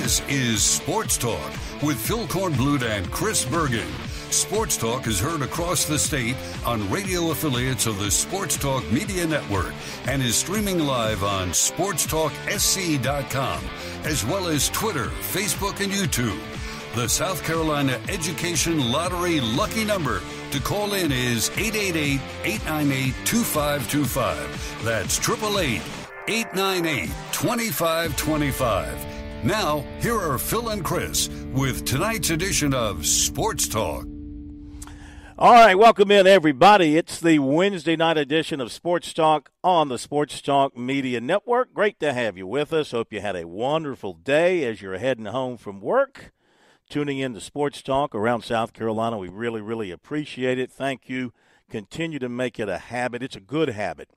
This is Sports Talk with Phil Kornblut and Chris Bergen. Sports Talk is heard across the state on radio affiliates of the Sports Talk Media Network and is streaming live on sportstalksc.com, as well as Twitter, Facebook, and YouTube. The South Carolina Education Lottery lucky number to call in is 888-898-2525. That's 888-898-2525. Now, here are Phil and Chris with tonight's edition of Sports Talk. All right, welcome in, everybody. It's the Wednesday night edition of Sports Talk on the Sports Talk Media Network. Great to have you with us. Hope you had a wonderful day as you're heading home from work. Tuning in to Sports Talk around South Carolina, we really, really appreciate it. Thank you. Continue to make it a habit. It's a good habit.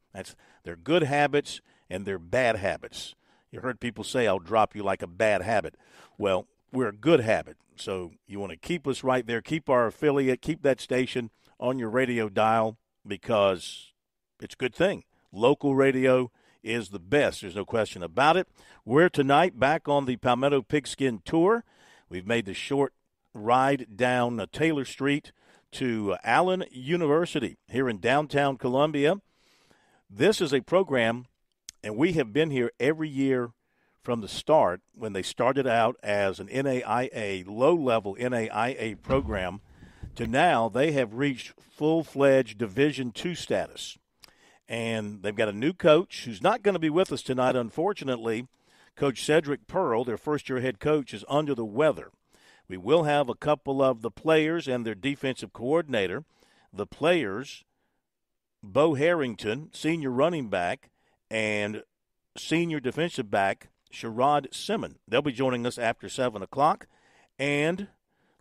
They're good habits and they're bad habits. You heard people say, I'll drop you like a bad habit. Well, we're a good habit. So you want to keep us right there. Keep our affiliate, keep that station on your radio dial because it's a good thing. Local radio is the best. There's no question about it. We're tonight back on the Palmetto Pigskin Tour. We've made the short ride down Taylor Street to Allen University here in downtown Columbia. This is a program, and we have been here every year from the start when they started out as an NAIA, low-level NAIA program, to now they have reached full-fledged Division II status. And they've got a new coach who's not going to be with us tonight, unfortunately. Coach Cedric Pearl, their first-year head coach, is under the weather. We will have a couple of the players and their defensive coordinator. The players, Bo Harrington, senior running back, and senior defensive back, Sherrod Simmon. They'll be joining us after 7 o'clock. And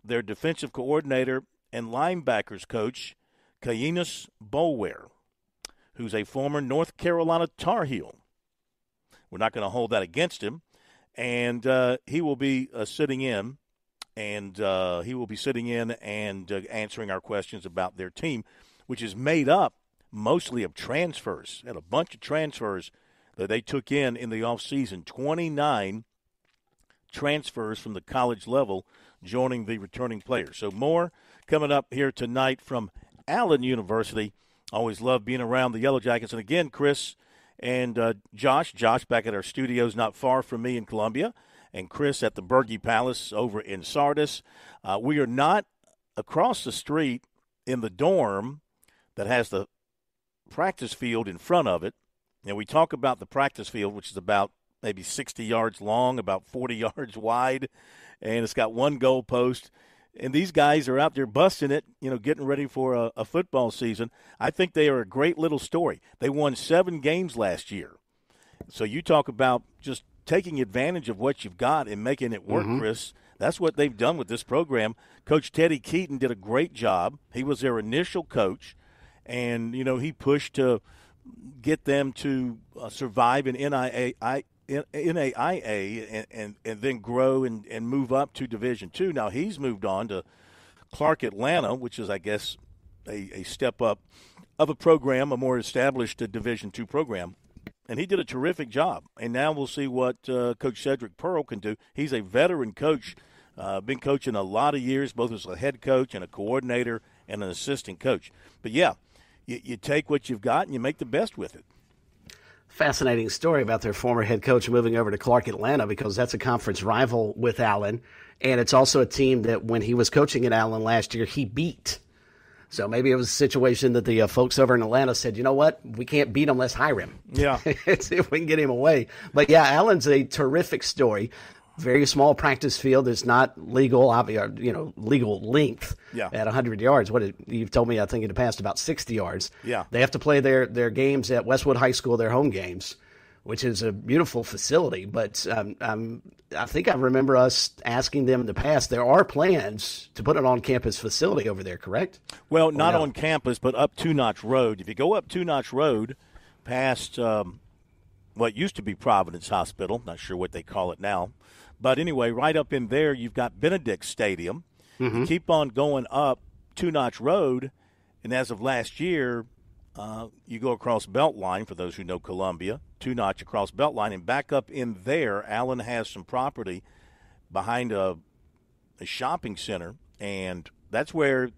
their defensive coordinator and linebackers coach, Kayinas Bolware, who's a former North Carolina Tar Heel. We're not going to hold that against him. And he will be sitting in. And he will be sitting in and answering our questions about their team, which is made up mostly of transfers. Had a bunch of transfers that they took in the offseason. 29 transfers from the college level joining the returning players. So more coming up here tonight from Allen University. Always love being around the Yellow Jackets. And again, Chris and Josh back at our studios not far from me in Columbia, and Chris at the Berge Palace over in Sardis. We are not across the street in the dorm that has the practice field in front of it. And we talk about the practice field, which is about maybe 60 yards long, about 40 yards wide, and it's got one goal post. And these guys are out there busting it, getting ready for a football season. I think they are a great little story. They won 7 games last year. So you talk about just taking advantage of what you've got and making it work, Chris. That's what they've done with this program. Coach Teddy Keaton did a great job. He was their initial coach, and, he pushed to get them to survive in NAIA and then grow and move up to Division II. Now he's moved on to Clark Atlanta, which is, I guess, a step up of a program, a more established Division II program. And he did a terrific job. And now we'll see what Coach Cedric Pearl can do. He's a veteran coach, been coaching a lot of years, both as a head coach and a coordinator and an assistant coach. But, yeah, you take what you've got and you make the best with it. Fascinating story about their former head coach moving over to Clark Atlanta, because that's a conference rival with Allen. And it's also a team that when he was coaching at Allen last year, he beat. So maybe it was a situation that the folks over in Atlanta said, you know what, we can't beat him, let's hire him. Yeah. See if we can get him away. But, yeah, Allen's a terrific story. Very small practice field. It's not legal, legal length at 100 yards. You've told me, I think in the past, about 60 yards. Yeah. They have to play their games at Westwood High School, their home games, which is a beautiful facility. But I think I remember us asking them in the past, there are plans to put an on-campus facility over there, correct? Well, not on campus, but up Two Notch Road. If you go up Two Notch Road past what used to be Providence Hospital, not sure what they call it now, but anyway, right up in there, you've got Benedict Stadium. You keep on going up Two Notch Road, and as of last year, you go across Beltline, for those who know Columbia, Two Notch across Beltline, and back up in there, Allen has some property behind a shopping center, and that's where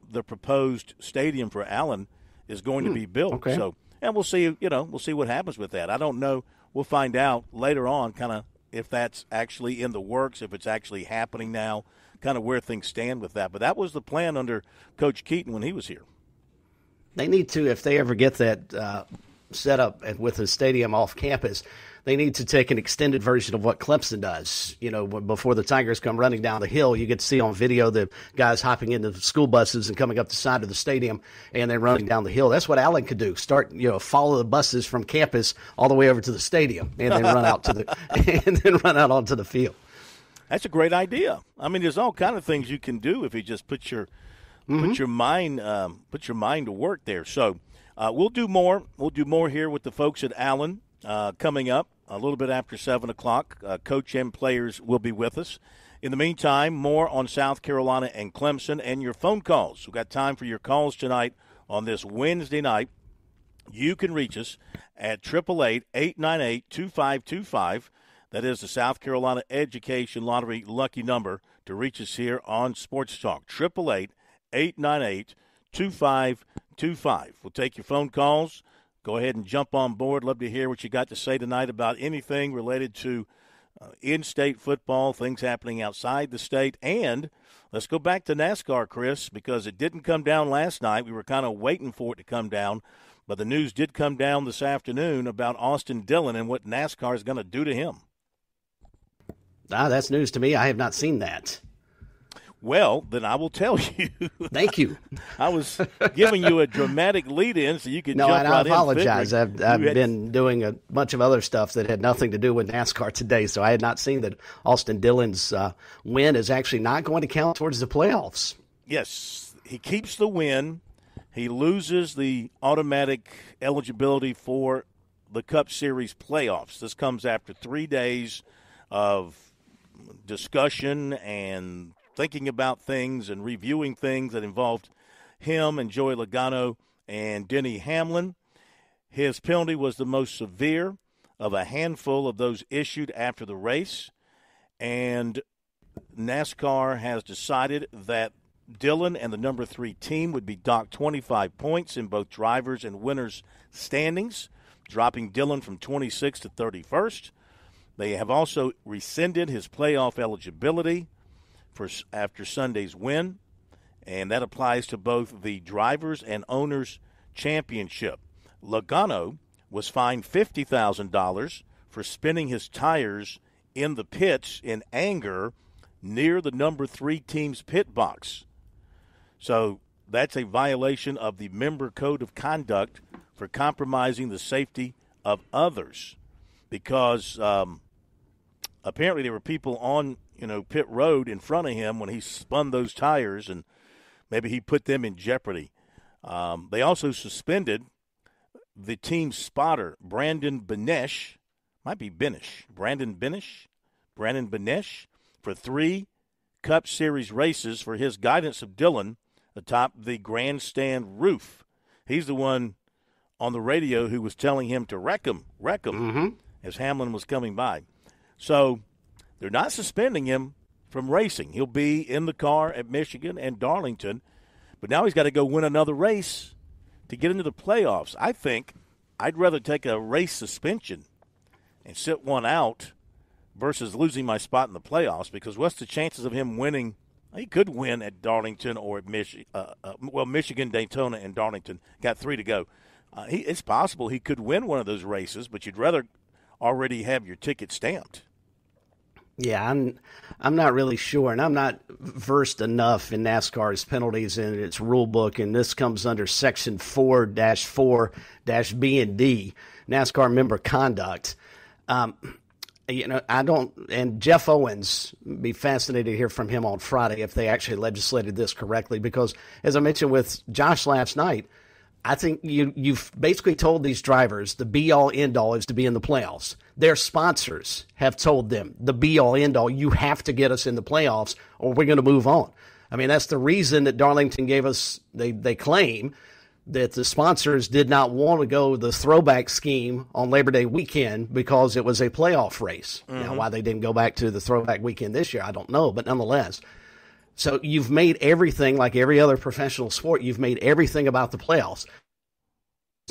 the proposed stadium for Allen is going to be built. Okay. So, and we'll see. We'll see what happens with that. I don't know. We'll find out later on, kind of if that's actually in the works, if it's actually happening now, kind of where things stand with that. But that was the plan under Coach Keaton when he was here. They need to, if they ever get that set up with a stadium off campus, they need to take an extended version of what Clemson does. Before the Tigers come running down the hill, you get to see on video the guys hopping into school buses and coming up the side of the stadium and then running down the hill. That's what Allen could do. Start, follow the buses from campus all the way over to the stadium and then run out onto the field. That's a great idea. I mean, there's all kind of things you can do if you just put your mind to work there. So we'll do more. We'll do more here with the folks at Allen coming up a little bit after 7 o'clock. Coach and players will be with us. In the meantime, more on South Carolina and Clemson and your phone calls. We've got time for your calls tonight on this Wednesday night. You can reach us at 888-898-2525. That is the South Carolina Education Lottery lucky number to reach us here on Sports Talk. 888-898-2525. We'll take your phone calls. Go ahead and jump on board. Love to hear what you got to say tonight about anything related to in-state football, things happening outside the state. And let's go back to NASCAR, Chris, because it didn't come down last night. We were kind of waiting for it to come down. But the news did come down this afternoon about Austin Dillon and what NASCAR is going to do to him. That's news to me. I have not seen that. Well, then I will tell you. Thank you. I was giving you a dramatic lead-in so you could jump right in. No, and I apologize. I've been doing a bunch of other stuff that had nothing to do with NASCAR today, so I had not seen that Austin Dillon's win is actually not going to count towards the playoffs. Yes, he keeps the win. He loses the automatic eligibility for the Cup Series playoffs. This comes after 3 days of discussion and thinking about things and reviewing things that involved him and Joey Logano and Denny Hamlin. His penalty was the most severe of a handful of those issued after the race, and NASCAR has decided that Dillon and the number 3 team would be docked 25 points in both drivers' and winners' standings, dropping Dillon from 26th to 31st. They have also rescinded his playoff eligibility after Sunday's win, and that applies to both the drivers' and owners' championship. Logano was fined $50,000 for spinning his tires in the pits in anger near the number 3 team's pit box. So that's a violation of the member code of conduct for compromising the safety of others, because apparently there were people on pit road in front of him when he spun those tires, and maybe he put them in jeopardy. They also suspended the team spotter, Brandon Benesh, for 3 Cup Series races for his guidance of Dillon atop the grandstand roof. He's the one on the radio who was telling him to wreck him, as Hamlin was coming by. So they're not suspending him from racing. He'll be in the car at Michigan and Darlington, but now he's got to go win another race to get into the playoffs. I think I'd rather take a race suspension and sit one out versus losing my spot in the playoffs, because what's the chances of him winning? He could win at Darlington or at Michigan, Daytona, and Darlington. Got 3 to go. It's possible he could win one of those races, but you'd rather already have your ticket stamped. Yeah, I'm not really sure, and I'm not versed enough in NASCAR's penalties and its rule book, and this comes under Section 4-4-B and D, NASCAR member conduct. I don't, and Jeff Owens, be fascinated to hear from him on Friday if they actually legislated this correctly, because as I mentioned with Josh last night, I think you've basically told these drivers the be-all, end-all is to be in the playoffs. Their sponsors have told them the be-all, end-all, you have to get us in the playoffs or we're going to move on. I mean, that's the reason that Darlington gave us, they claim, that the sponsors did not want to go the throwback scheme on Labor Day weekend because it was a playoff race. Mm-hmm. Now, why they didn't go back to the throwback weekend this year, I don't know, but nonetheless. So you've made everything, like every other professional sport, you've made everything about the playoffs.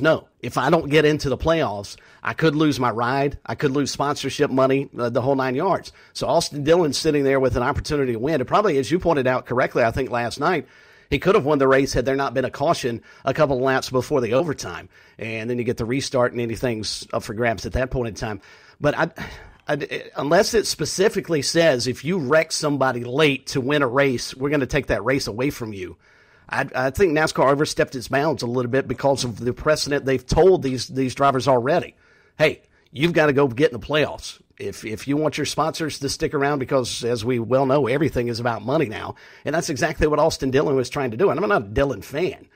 No, if I don't get into the playoffs, I could lose my ride. I could lose sponsorship money, the whole 9 yards. So Austin Dillon's sitting there with an opportunity to win. And probably, as you pointed out correctly, I think last night, he could have won the race had there not been a caution a couple of laps before the overtime. And then you get the restart and anything's up for grabs at that point in time. But unless it specifically says if you wreck somebody late to win a race, we're going to take that race away from you. I think NASCAR overstepped its bounds a little bit because of the precedent they've told these drivers already. Hey, you've got to go get in the playoffs. If you want your sponsors to stick around, because as we well know, everything is about money now. And that's exactly what Austin Dillon was trying to do. And I'm not a Dillon fan,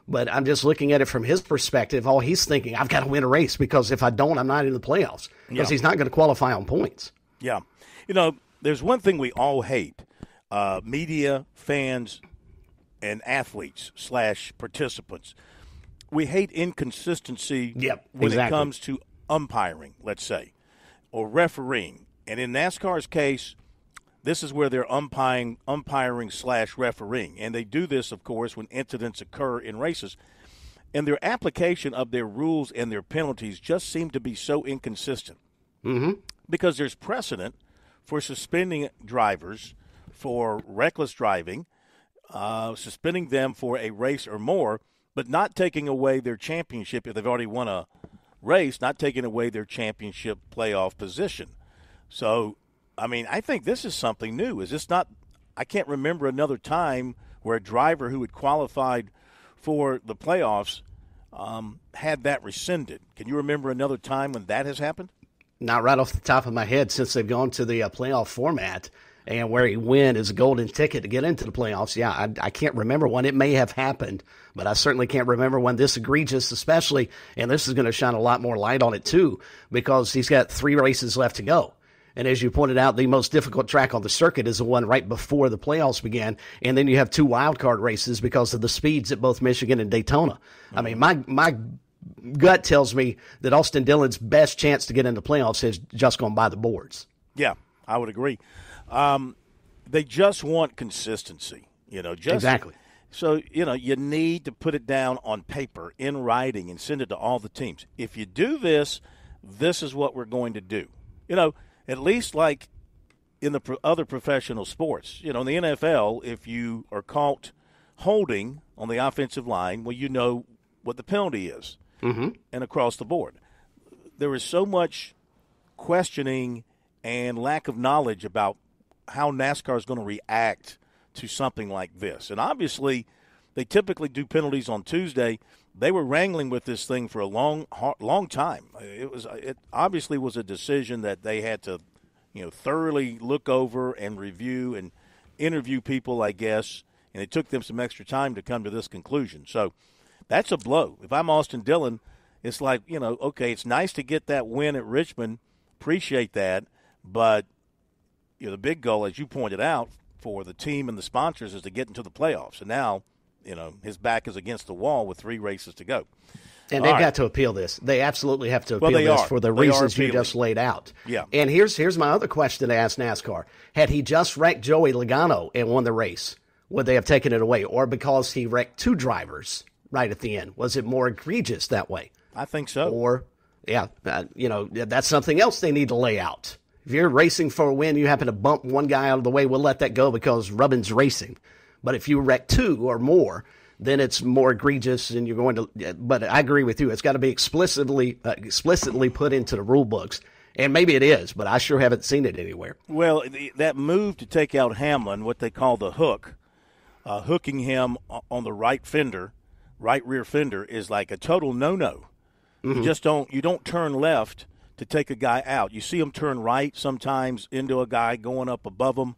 but I'm just looking at it from his perspective. All he's thinking, I've got to win a race because if I don't, I'm not in the playoffs because he's not going to qualify on points. Yeah. You know, there's one thing we all hate, media, fans, and athletes / participants. We hate inconsistency when it comes to umpiring, let's say, or refereeing. And in NASCAR's case, this is where they're umpiring / refereeing. And they do this, of course, when incidents occur in races. And their application of their rules and their penalties just seem to be so inconsistent. Mm-hmm. Because there's precedent for suspending drivers for reckless driving, suspending them for a race or more, but not taking away their championship if they've already won a race, not taking away their championship playoff position. So, I mean, I think this is something new. Is this not – I can't remember another time where a driver who had qualified for the playoffs had that rescinded. Can you remember another time when that has happened? Not right off the top of my head, since they've gone to the playoff format. And where he win is a golden ticket to get into the playoffs. Yeah, I can't remember one. It may have happened, but I certainly can't remember one this egregious, especially, and this is going to shine a lot more light on it too, because he's got 3 races left to go. And as you pointed out, the most difficult track on the circuit is the one right before the playoffs began. And then you have 2 wild card races because of the speeds at both Michigan and Daytona. Mm-hmm. I mean, my gut tells me that Austin Dillon's best chance to get into playoffs has just gone by the boards. Yeah, I would agree. They just want consistency, Exactly. So, you need to put it down on paper, in writing, and send it to all the teams. If you do this, this is what we're going to do. At least like in the other professional sports. In the NFL, if you are caught holding on the offensive line, well, you know what the penalty is. Mm-hmm. And across the board. There is so much questioning and lack of knowledge about how NASCAR is going to react to something like this. And obviously, they typically do penalties on Tuesday. They were wrangling with this thing for a long time. It obviously was a decision that they had to, thoroughly look over and review and interview people, I guess, and it took them some extra time to come to this conclusion. So that's a blow. If I'm Austin Dillon, it's like, okay, it's nice to get that win at Richmond. Appreciate that. But the big goal, as you pointed out, for the team and the sponsors is to get into the playoffs. And now, his back is against the wall with 3 races to go. And they've got to appeal this. They absolutely have to appeal this for the reasons you just laid out. Yeah. And here's my other question to ask NASCAR. Had he just wrecked Joey Logano and won the race, would they have taken it away? Or because he wrecked 2 drivers right at the end, was it more egregious that way? I think so. Or, that's something else they need to lay out. If you're racing for a win, you happen to bump one guy out of the way, we'll let that go because Rubbin's racing. But if you wreck 2 or more, then it's more egregious and you're going to – but I agree with you. It's got to be explicitly put into the rule books. And maybe it is, but I sure haven't seen it anywhere. Well, that move to take out Hamlin, what they call the hook, hooking him on the right rear fender, is like a total no-no. Mm-hmm. You don't turn left to take a guy out. You see him turn right sometimes into a guy going up above him,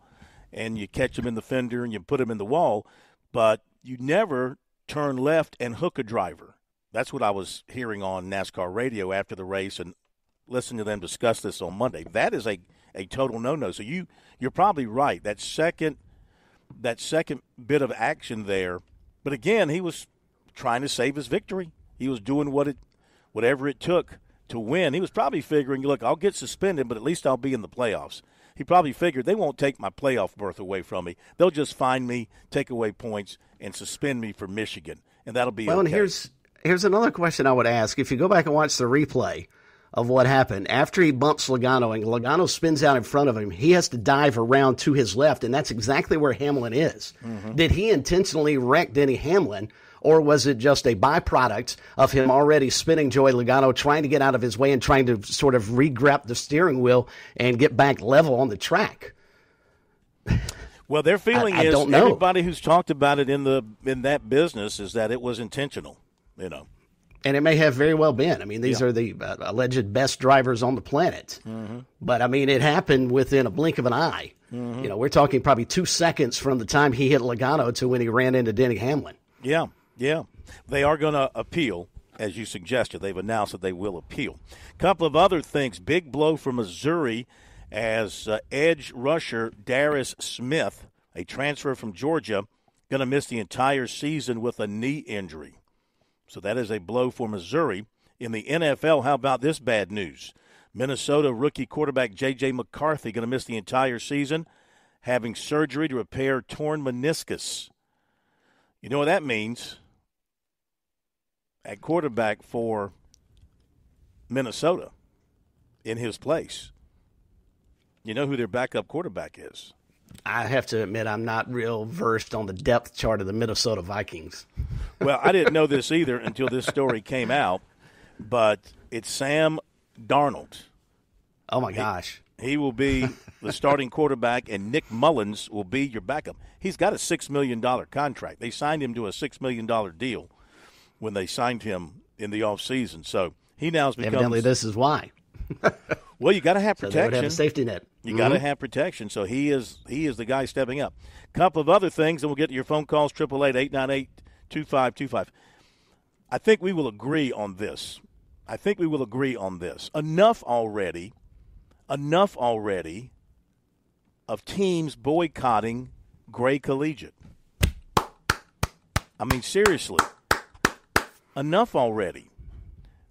and you catch him in the fender and you put him in the wall, but you never turn left and hook a driver. That's what I was hearing on NASCAR radio after the race and listening to them discuss this on Monday. That is a total no-no. So you're probably right. That second bit of action there, but again, he was trying to save his victory. He was doing whatever it took to win. He was probably figuring, look, I'll get suspended, but at least I'll be in the playoffs. He probably figured they won't take my playoff berth away from me. They'll just find me, take away points, and suspend me for Michigan, and that'll be well, okay. And here's another question I would ask. If you go back and watch the replay of what happened, after he bumps Logano and Logano spins out in front of him, he has to dive around to his left, and that's exactly where Hamlin is. Mm-hmm. Did he intentionally wreck Denny Hamlin, or was it just a byproduct of him already spinning Joey Logano, trying to get out of his way and trying to sort of re-grab the steering wheel and get back level on the track? Well, their feeling I is don't know. Everybody who's talked about it in that business is that it was intentional, And it may have very well been. I mean, these are the alleged best drivers on the planet. Mm-hmm. But, I mean, it happened within a blink of an eye. Mm-hmm. We're talking probably 2 seconds from the time he hit Logano to when he ran into Denny Hamlin. Yeah. They are going to appeal, as you suggested. They've announced that they will appeal. A couple of other things. Big blow for Missouri as edge rusher Darius Smith, a transfer from Georgia, going to miss the entire season with a knee injury. So that is a blow for Missouri. In the NFL, how about this bad news? Minnesota rookie quarterback J.J. McCarthy going to miss the entire season, having surgery to repair torn meniscus. You know what that means? At quarterback for Minnesota in his place. You know who their backup quarterback is? I have to admit I'm not real versed on the depth chart of the Minnesota Vikings. Well, I didn't know this either until this story came out, but it's Sam Darnold. Oh, my gosh. He will be the starting quarterback, and Nick Mullins will be your backup. He's got a $6 million contract. They signed him to a $6 million deal when they signed him in the offseason. So he now becomes – evidently this is why. Well, you got to have protection. So they would have a safety net. You got to have protection. So he is the guy stepping up. A couple of other things, and we'll get to your phone calls, 888-898-2525. I think we will agree on this. Enough already of teams boycotting Gray Collegiate. I mean, seriously. Enough already.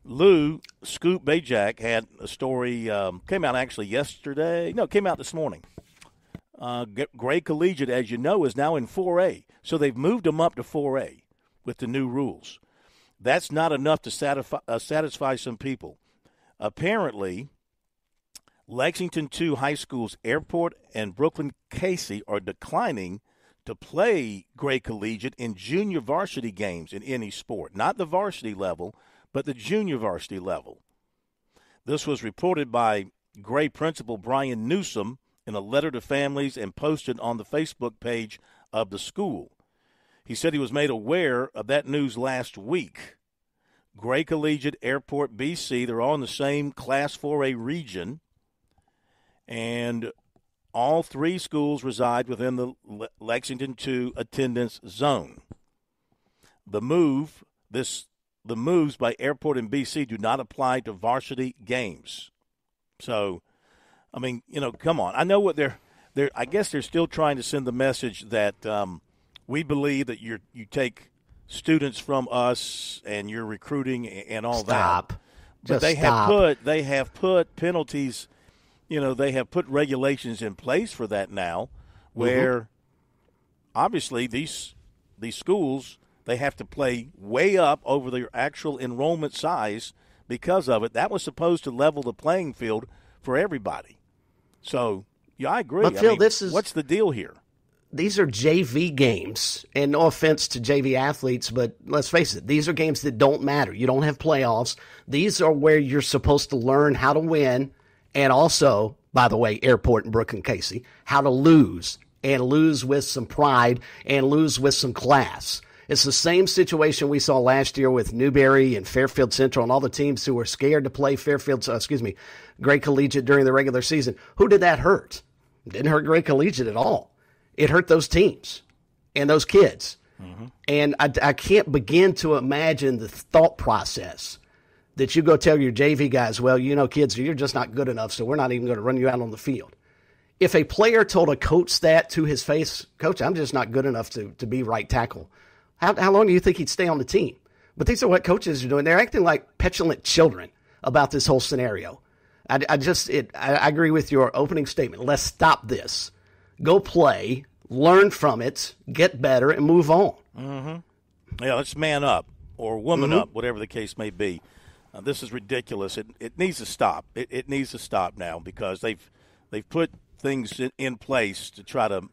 Lou Scoop Bajak had a story, came out actually yesterday. No, it came out this morning. Gray Collegiate, as you know, is now in 4A. So they've moved them up to 4A with the new rules. That's not enough to satisfy some people. Apparently, Lexington II High School's Airport and Brooklyn Casey are declining to play Gray Collegiate in junior varsity games in any sport. Not the varsity level, but the junior varsity level. This was reported by Gray principal Brian Newsom in a letter to families and posted on the Facebook page of the school. He said he was made aware of that news last week. Gray Collegiate, Airport, BC, they're all in the same Class 4A region, and all three schools reside within the Lexington II attendance zone. The moves by Airport and BC do not apply to varsity games. So, I mean, come on. I know what they're I guess they're still trying to send the message that we believe that you take students from us and you're recruiting and all that. But they have put penalties, they have put regulations in place for that now, where obviously these schools, they have to play way up over their actual enrollment size because of it. That was supposed to level the playing field for everybody. So, yeah, I agree. But Phil, what's the deal here? These are JV games, and no offense to JV athletes, but let's face it, these are games that don't matter. You don't have playoffs. These are where you're supposed to learn how to win, and also, by the way, Airport and Brooklyn Casey, how to lose, and lose with some pride, and lose with some class. It's the same situation we saw last year with Newberry and Fairfield Central and all the teams who were scared to play Gray Collegiate during the regular season. Who did that hurt? It didn't hurt Gray Collegiate at all. It hurt those teams and those kids. Mm-hmm. And I can't begin to imagine the thought process that you go tell your JV guys, well, kids, you're just not good enough, so we're not even going to run you out on the field. If a player told a coach that to his face, Coach, I'm just not good enough to be right tackle. How long do you think he'd stay on the team? But these are what coaches are doing. They're acting like petulant children about this whole scenario. I agree with your opening statement. Let's stop this. Go play, learn from it, get better, and move on. Mm-hmm. Yeah, let's man up or woman up, whatever the case may be. This is ridiculous. It needs to stop. It needs to stop now because they've put things in place to try to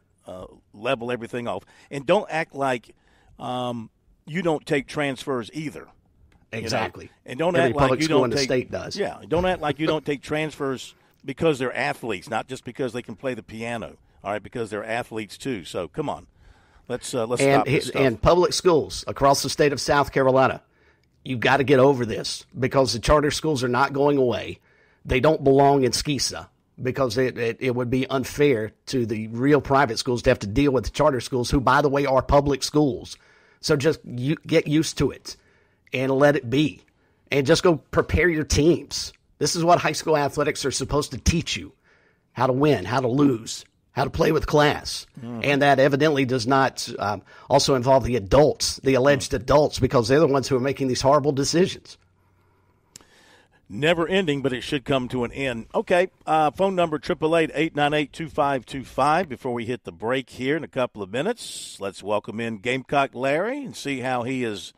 level everything off. And don't act like you don't take transfers either. Exactly. You know? And don't Every act like public you school don't in the take, state does. Yeah, don't act like you don't take transfers because they're athletes, not just because they can play the piano. All right, because they're athletes too. So come on, let's stop this stuff. And public schools across the state of South Carolina, you've got to get over this because the charter schools are not going away. They don't belong in SCISA because it would be unfair to the real private schools to have to deal with the charter schools, who, by the way, are public schools. So just get used to it and let it be. And just go prepare your teams. This is what high school athletics are supposed to teach you: how to win, how to lose, how to play with class. And that evidently does not also involve the adults, the alleged adults, because they're the ones who are making these horrible decisions. Never ending, but it should come to an end. Okay, phone number 888-898-2525. Before we hit the break here in a couple of minutes, let's welcome in Gamecock Larry and see how he is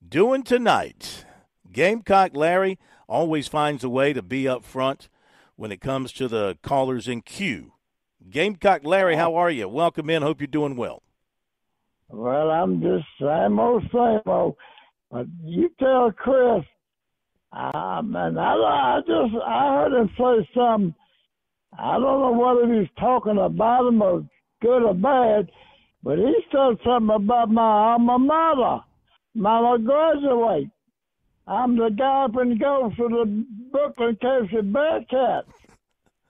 doing tonight. Gamecock Larry always finds a way to be up front when it comes to the callers in queue. Gamecock Larry, how are you? Welcome in. Hope you're doing well. Well, I'm just same old. But you tell Chris, and I heard him say something. I don't know whether he's talking about him or good or bad, but he said something about my alma mater, my graduate. I'm the galloping ghost of the Brooklyn Casey Bearcats.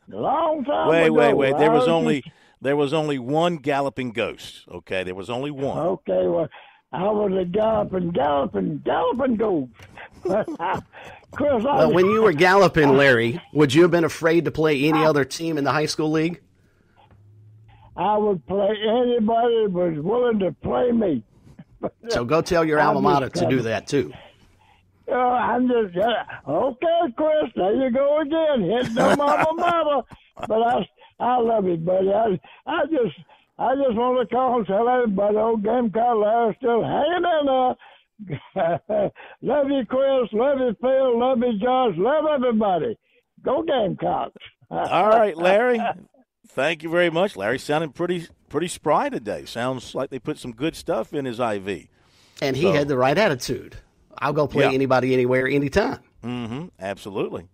Long time ago. Wait. There was only one galloping ghost. Okay, there was only one. Okay, well, I was a galloping ghost. Chris, when you were galloping, Larry, would you have been afraid to play any other team in the high school league? I would play anybody that was willing to play me. So go tell your alma mater to do that too. I'm just okay, Chris. There you go again, hitting the alma mater. But I love you, buddy. I just want to call and tell everybody, old Gamecock Larry's still hanging in there. Love you, Chris. Love you, Phil. Love you, Josh. Love everybody. Go Gamecocks. All right, Larry. Thank you very much. Larry sounding pretty spry today. Sounds like they put some good stuff in his IV. And he had the right attitude. I'll go play anybody, anywhere, anytime. Mm-hmm. Absolutely.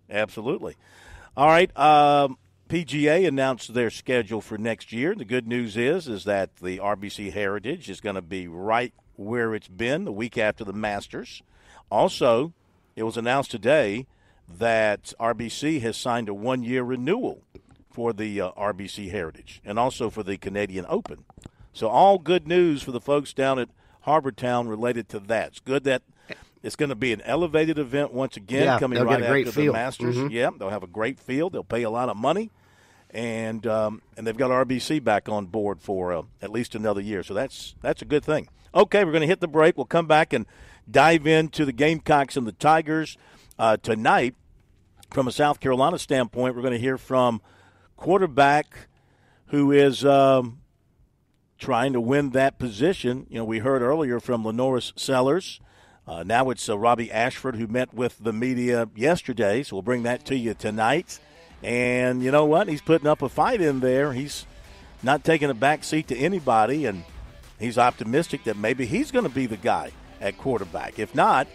All right. PGA announced their schedule for next year. The good news is that the RBC Heritage is going to be right where it's been the week after the Masters. Also, it was announced today that RBC has signed a one-year renewal for the RBC Heritage and also for the Canadian Open. So all good news for the folks down at Harbortown related to that. It's good that it's going to be an elevated event once again, coming right after the Masters. Mm-hmm. Yeah, they'll have a great field. They'll pay a lot of money. And they've got RBC back on board for at least another year. So that's a good thing. Okay, we're going to hit the break. We'll come back and dive into the Gamecocks and the Tigers tonight. From a South Carolina standpoint, we're going to hear from quarterback who is trying to win that position. You know, we heard earlier from Lenoris Sellers. Now it's Robbie Ashford who met with the media yesterday. So we'll bring that to you tonight. And you know what? He's putting up a fight in there. He's not taking a back seat to anybody, and he's optimistic that maybe he's going to be the guy at quarterback. If not,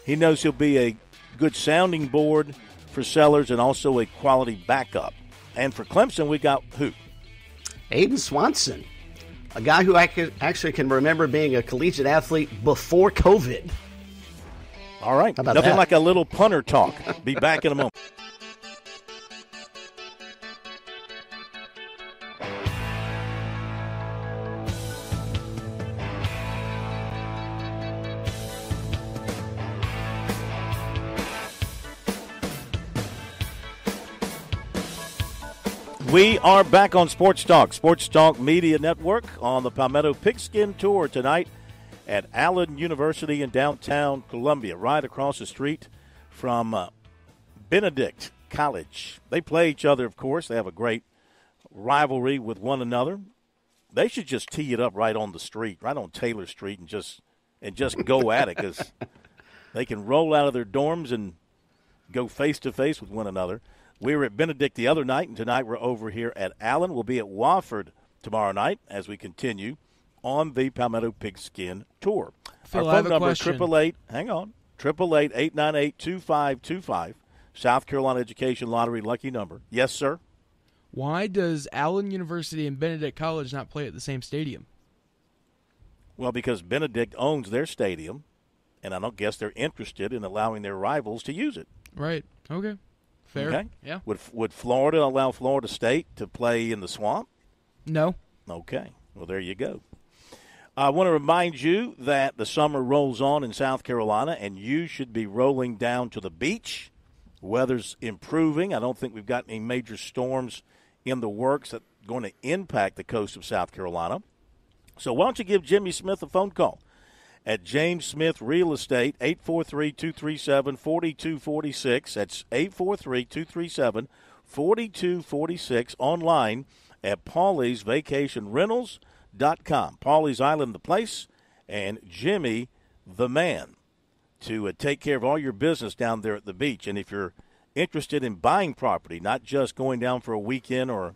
he knows he'll be a good sounding board for Sellers and also a quality backup. And for Clemson, we got who? Aiden Swanson, a guy who I actually can remember being a collegiate athlete before COVID. All right. Nothing like a little punter talk. Be back in a moment. We are back on Sports Talk Media Network on the Palmetto Pigskin Tour tonight at Allen University in downtown Columbia, right across the street from Benedict College. They play each other, of course. They have a great rivalry with one another. They should just tee it up right on the street, right on Taylor Street, and just go at it, because they can roll out of their dorms and go face-to-face with one another. We were at Benedict the other night, and tonight we're over here at Allen. We'll be at Wofford tomorrow night as we continue on the Palmetto Pigskin Tour. Phil, our phone number, question. 888-898-2525. South Carolina Education Lottery lucky number. Yes, sir? Why does Allen University and Benedict College not play at the same stadium? Well, because Benedict owns their stadium, and I don't guess they're interested in allowing their rivals to use it. Right. Okay. Fair. Okay. Yeah. Would Florida allow Florida State to play in the Swamp? No. Okay. Well, there you go. I want to remind you that the summer rolls on in South Carolina, and you should be rolling down to the beach. Weather's improving. I don't think we've got any major storms in the works that are going to impact the coast of South Carolina. So why don't you give Jimmy Smith a phone call at James Smith Real Estate, 843-237-4246. That's 843-237-4246, online at Paulie'sVacationRentals.com. Paulie's Island, the place, and Jimmy, the man, to take care of all your business down there at the beach. And if you're interested in buying property, not just going down for a weekend or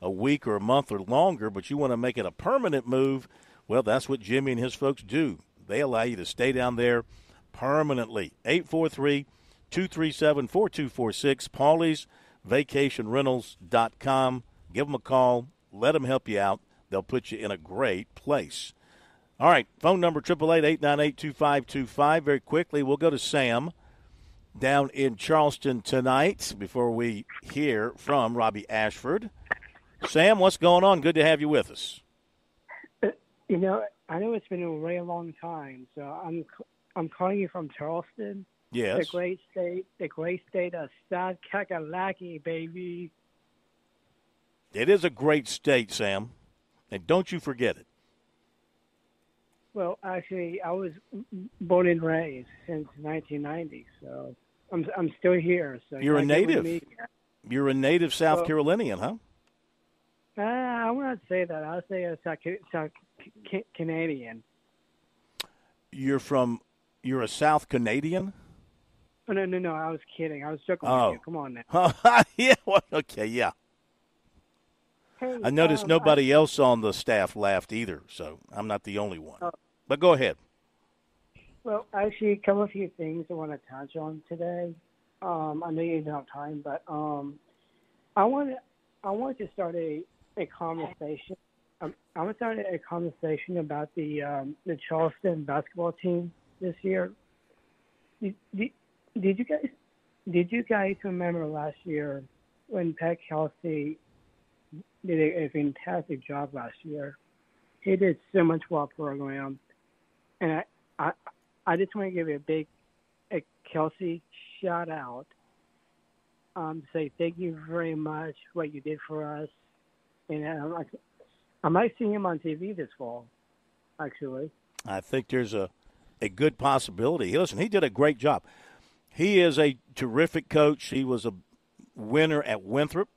a week or a month or longer, but you want to make it a permanent move, well, that's what Jimmy and his folks do. They allow you to stay down there permanently. 843-237-4246, Paulie's VacationRentals.com. Give them a call. Let them help you out. They'll put you in a great place. All right, phone number 888-898-2525. Very quickly, we'll go to Sam down in Charleston tonight before we hear from Robbie Ashford. Sam, what's going on? Good to have you with us. You know, I know it's been a very long time, so I'm calling you from Charleston. Yes. The great state of South Kakalaki, baby. It is a great state, Sam, and don't you forget it. Well, actually, I was born and raised since 1990, so I'm still here. So you're a native. You're a native South Well, Carolinian, huh? I would not say that. I'll say a South Canadian. You're a South Canadian? Oh, no. I was kidding. I was joking Oh. with you. Come on now. Yeah. Well, okay. Yeah. Hey, I noticed nobody else on the staff laughed either, so I'm not the only one. But go ahead. Well, actually, a couple of few things I want to touch on today. I know you don't have time, but I want to start a conversation. I want to start a conversation about the Charleston basketball team this year. Did you guys remember last year when Pat Kelsey did a fantastic job last year? He did so much well program, and I just want to give you a Kelsey shout out. Say thank you very much for what you did for us, and I might see him on TV this fall, actually. I think there's a good possibility. Listen, he did a great job. He is a terrific coach. He was a winner at Winthrop.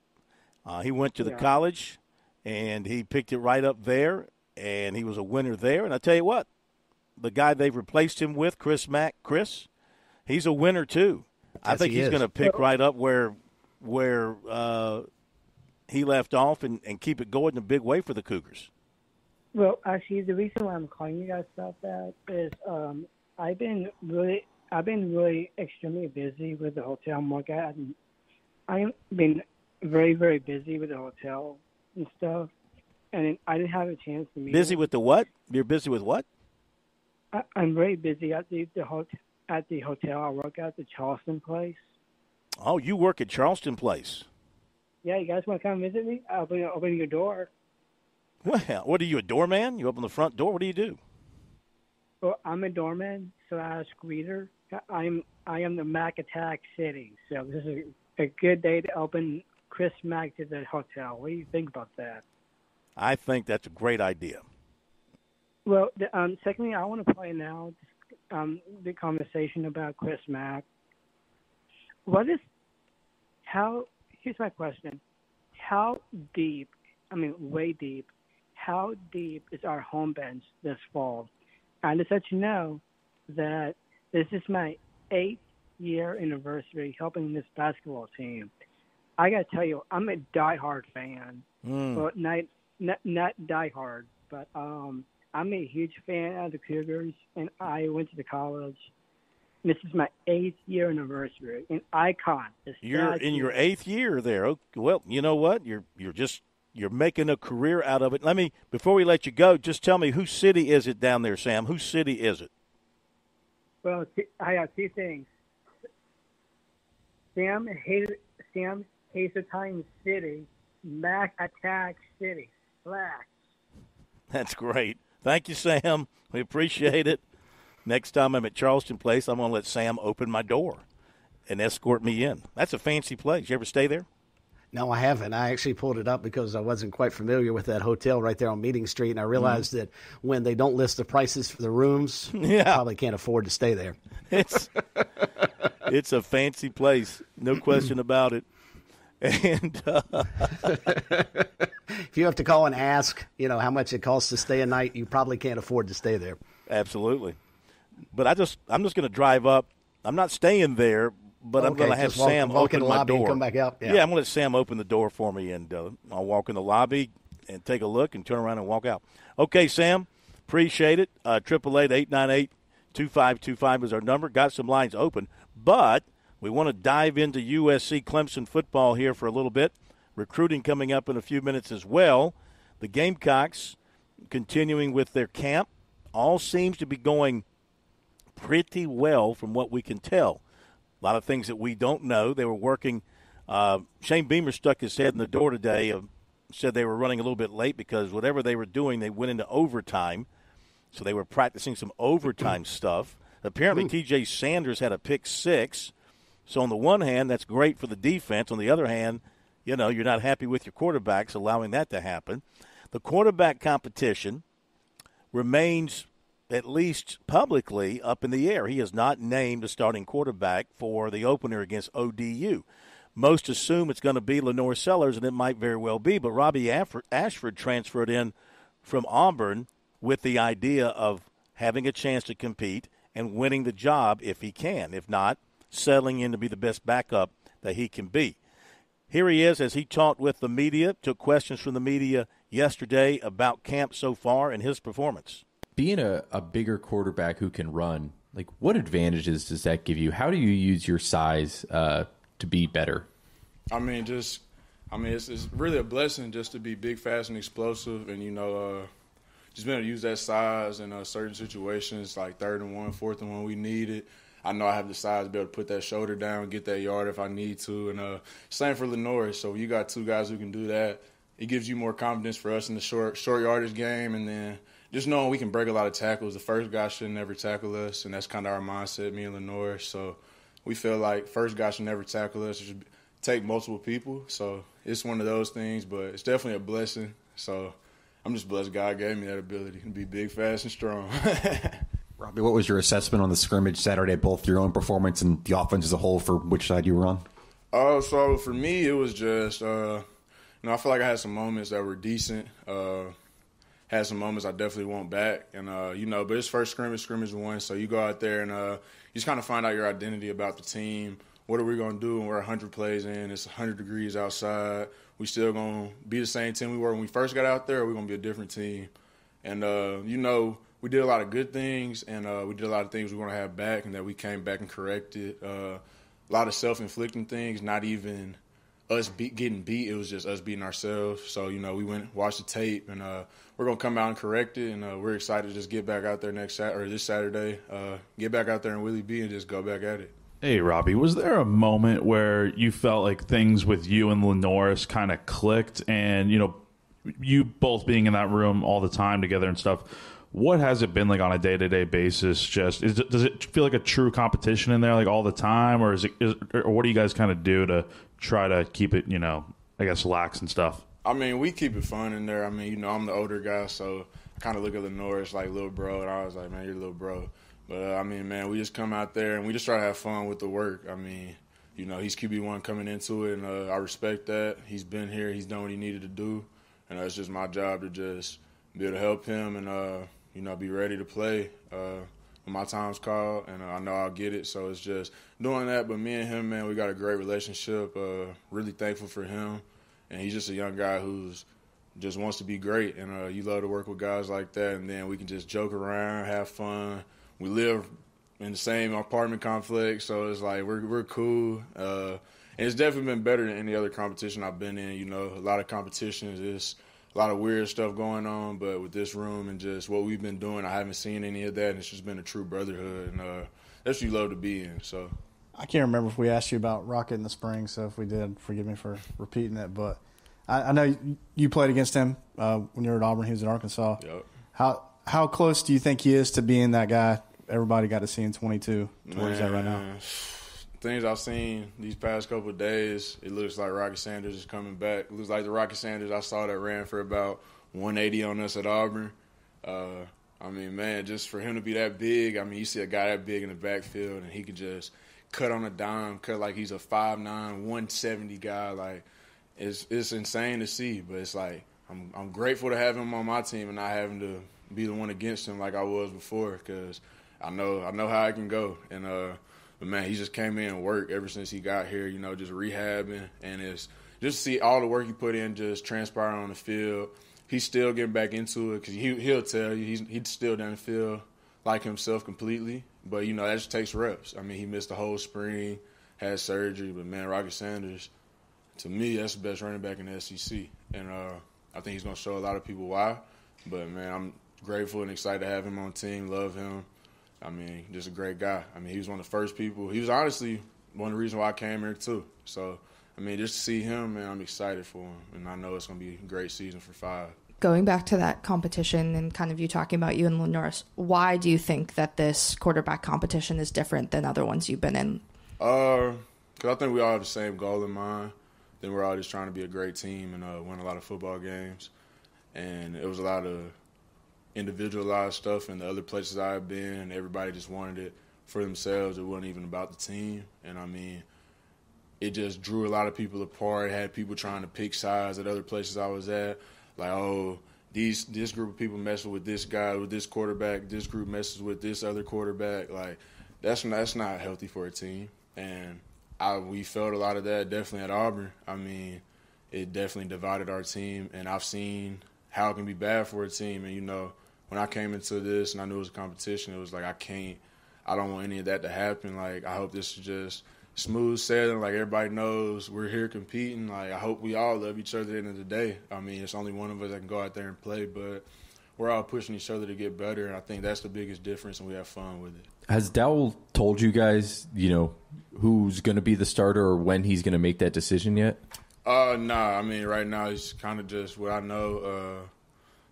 He went to the college, and he picked it right up there, and he was a winner there. And I tell you what, the guy they've replaced him with, Chris, he's a winner too. Yes, I think he's going to pick right up where he left off and keep it going in a big way for the Cougars. Well, actually, the reason why I'm calling you guys about that is I've been really extremely busy with the hotel market. I've been very, very busy with the hotel and stuff, and I didn't have a chance to meet. Busy him. with the what? You're busy with what? I'm very busy at the hotel. I work at the Charleston place. Oh, you work at Charleston Place. Yeah, you guys want to come visit me? I'll open your door. Well, what are you, a doorman? You open the front door? What do you do? Well, I'm a doorman / greeter. I am the Mac Attack City, so this is a good day to open Chris Mack to the hotel. What do you think about that? I think that's a great idea. Well, secondly, I want to point out the conversation about Chris Mack. Here's my question. How deep, way deep, how deep is our home bench this fall? I just let you know that this is my 8th-year anniversary helping this basketball team. I got to tell you, I'm a diehard fan. Well, not diehard, but I'm a huge fan of the Cougars, and I went to the college. This is my 8th-year anniversary, an icon. You're in your 8th year there. Well, you know what? You're making a career out of it. Before we let you go, just tell me, whose city is it down there, Sam? Whose city is it? Well, I have two things. Sam Hazeltine City, Mac Attack City. Black. That's great. Thank you, Sam. We appreciate it. Next time I'm at Charleston Place, I'm going to let Sam open my door and escort me in. That's a fancy place. You ever stay there? No, I haven't. I actually pulled it up because I wasn't quite familiar with that hotel right there on Meeting Street, and I realized that when they don't list the prices for the rooms, you probably can't afford to stay there. It's a fancy place, no question about it. And if you have to call and ask, how much it costs to stay a night, you probably can't afford to stay there. Absolutely. But I'm just going to drive up. I'm not staying there, but I'm going to have Sam open my door. And come back out. Yeah, I'm going to let Sam open the door for me, and I'll walk in the lobby and take a look and turn around and walk out. Okay, Sam, appreciate it. 888-898-2525 is our number. Got some lines open, but we want to dive into USC Clemson football here for a little bit. Recruiting coming up in a few minutes as well. The Gamecocks continuing with their camp. All seems to be going pretty well from what we can tell. A lot of things that we don't know. They were working. Shane Beamer stuck his head in the door today, said they were running a little bit late because whatever they were doing, they went into overtime. So they were practicing some overtime stuff. Apparently, TJ Sanders had a pick six. So on the one hand, that's great for the defense. On the other hand, you're not happy with your quarterbacks allowing that to happen. The quarterback competition remains, at least publicly, up in the air. He is not named a starting quarterback for the opener against ODU. Most assume it's going to be Lenore Sellers, and it might very well be. But Robbie Ashford transferred in from Auburn with the idea of having a chance to compete and winning the job if he can. If not, settling in to be the best backup that he can be. Here he is as he talked with the media, took questions from the media yesterday about camp so far and his performance. Being a bigger quarterback who can run, what advantages does that give you? How do you use your size to be better? It's really a blessing just to be big, fast, and explosive, and just being able to use that size in certain situations like 3rd and 1, 4th and 1 we need it. I know I have the size to be able to put that shoulder down, get that yard if I need to, and same for Lenore. So you got two guys who can do that. It gives you more confidence for us in the short yardage game, and then just knowing we can break a lot of tackles. The first guy should never tackle us, and that's kind of our mindset, me and Lenore. So we feel like first guy should never tackle us. It should take multiple people. So it's one of those things, but it's definitely a blessing. So I'm just blessed God gave me that ability to be big, fast, and strong. Robbie, what was your assessment on the scrimmage Saturday, both your own performance and the offense as a whole, for which side you were on? So for me, it was just, I feel like I had some moments that were decent. Had some moments I definitely want back. And, but it's first scrimmage one. So you go out there and you just kind of find out your identity about the team. What are we going to do when we're 100 plays in? It's 100 degrees outside. We still going to be the same team we were when we first got out there, or we're going to be a different team? And, we did a lot of good things, and we did a lot of things we want to have back and that we came back and corrected. A lot of self-inflicting things, not even us getting beat. It was just us beating ourselves. So, we went, watched the tape, and we're going to come out and correct it, and we're excited to just get back out there this Saturday, get back out there in Willie B and just go back at it. Hey, Robbie, was there a moment where you felt like things with you and Lenore kind of clicked and, you both being in that room all the time together and stuff, what has it been like on a day-to-day basis? Does it feel like a true competition in there like all the time, or or what do you guys kind of do to try to keep it, lax and stuff? We keep it fun in there. I'm the older guy, so kind of look at Lenore like little bro, and I was like, man, you're a little bro. But, I mean, man, we just come out there and we just try to have fun with the work. I mean, you know, he's QB1 coming into it, and I respect that. He's been here. He's done what he needed to do. And it's just my job to just be able to help him and, you know, be ready to play when my time's called. And I know I'll get it. So it's just doing that. But me and him, man, we got a great relationship. Really thankful for him. And he's just a young guy who's just wants to be great. And you love to work with guys like that. And then we can just joke around, have fun. We live in the same apartment complex, so it's like we're cool. And it's definitely been better than any other competition I've been in. You know, a lot of competitions, there's a lot of weird stuff going on, but with this room and just what we've been doing, I haven't seen any of that, and it's just been a true brotherhood, and that's what you love to be in. So I can't remember if we asked you about Rocket in the spring, so if we did, forgive me for repeating it, but I know you played against him when you were at Auburn. He was at Arkansas. Yep. How close do you think he is to being that guy everybody got to see in 22? Where is that right now? Things I've seen these past couple of days, it looks like Rocky Sanders is coming back. It looks like the Rocky Sanders I saw that ran for about 180 on us at Auburn. I mean, man, just for him to be that big, I mean, you see a guy that big in the backfield and he can just cut on a dime, cut like he's a 5'9", 170 guy. Like, it's insane to see, but it's like I'm grateful to have him on my team and not having to be the one against him like I was before, because I know how I can go. And but man, he just came in and worked ever since he got here, you know, just rehabbing, and it's just to see all the work he put in just transpire on the field. He's still getting back into it, because he'll tell you he still doesn't feel like himself completely, but you know, that just takes reps. I mean, he missed the whole spring, had surgery, but man, Rocky Sanders, to me, that's the best running back in the SEC, and I think he's going to show a lot of people why. But man, I'm grateful and excited to have him on the team, love him. I mean, just a great guy. I mean, he was one of the first people. He was honestly one of the reasons why I came here too. So, I mean, just to see him, man, I'm excited for him. And I know it's going to be a great season for 5. Going back to that competition and kind of you talking about you and Lenore, why do you think that this quarterback competition is different than other ones you've been in? Because I think we all have the same goal in mind. Then we're all just trying to be a great team and win a lot of football games. And it was a lot of individualized stuff in the other places I've been. Everybody just wanted it for themselves. It wasn't even about the team. And, I mean, it just drew a lot of people apart. It had people trying to pick sides at other places I was at. Like, oh, this group of people messing with this guy, with this quarterback. This group messes with this other quarterback. Like, that's not healthy for a team. And we felt a lot of that definitely at Auburn. I mean, it definitely divided our team. And I've seen how it can be bad for a team. And, you know, when I came into this and I knew it was a competition, it was like I don't want any of that to happen. Like, I hope this is just smooth sailing. Like, everybody knows we're here competing. Like, I hope we all love each other at the end of the day. I mean, it's only one of us that can go out there and play, but we're all pushing each other to get better, and I think that's the biggest difference, and we have fun with it. Has Dowell told you guys, you know, who's going to be the starter or when he's going to make that decision yet? Nah. I mean, right now it's kind of just what I know.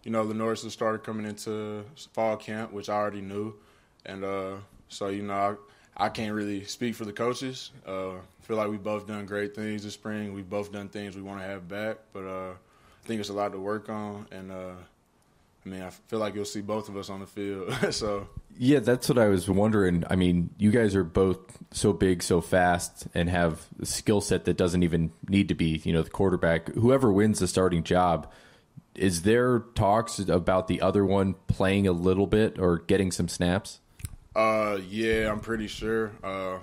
You know, Lenore is the starter coming into fall camp, which I already knew. And so, you know, I can't really speak for the coaches. I feel like we've both done great things this spring. We've both done things we want to have back. But I think it's a lot to work on. And, I mean, I feel like you'll see both of us on the field. So yeah, that's what I was wondering. I mean, you guys are both so big, so fast, and have a skill set that doesn't even need to be, you know, the quarterback. Whoever wins the starting job, is there talks about the other one playing a little bit or getting some snaps? Yeah, I'm pretty sure.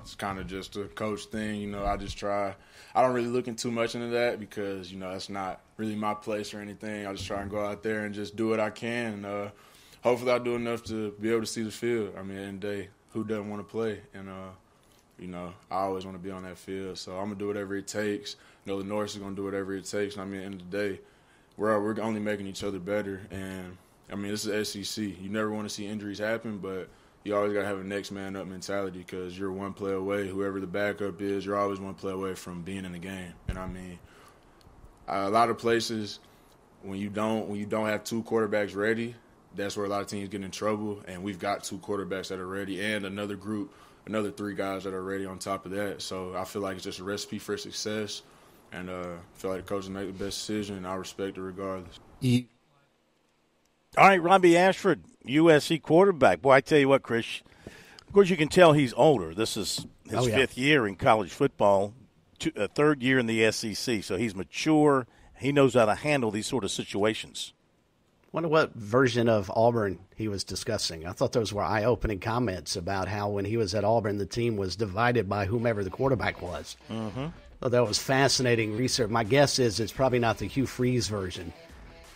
It's kind of just a coach thing. You know, I don't really look too much into that because, you know, that's not really my place or anything. I just try and go out there and just do what I can. Hopefully I do enough to be able to see the field. I mean, at the end of the day, who doesn't want to play? And, you know, I always want to be on that field. So I'm going to do whatever it takes. You know, the North is going to do whatever it takes. And, I mean, at the end of the day, we're only making each other better. And, I mean, this is SEC. You never want to see injuries happen, but you always got to have a next man up mentality because you're one play away. Whoever the backup is, you're always one play away from being in the game. And, I mean, a lot of places when you don't have 2 quarterbacks ready, that's where a lot of teams get in trouble. And we've got 2 quarterbacks that are ready and another 3 guys that are ready on top of that. So I feel like it's just a recipe for success. And I feel like the coaches make the best decision, and I respect it regardless. All right, Robbie Ashford, USC quarterback. Boy, I tell you what, Chris, of course you can tell he's older. This is his fifth year in college football, third year in the SEC, so he's mature. He knows how to handle these sort of situations. Wonder what version of Auburn he was discussing. I thought those were eye-opening comments about how when he was at Auburn, the team was divided by whomever the quarterback was. Mm-hmm. Well, that was fascinating research. My guess is it's probably not the Hugh Freeze version.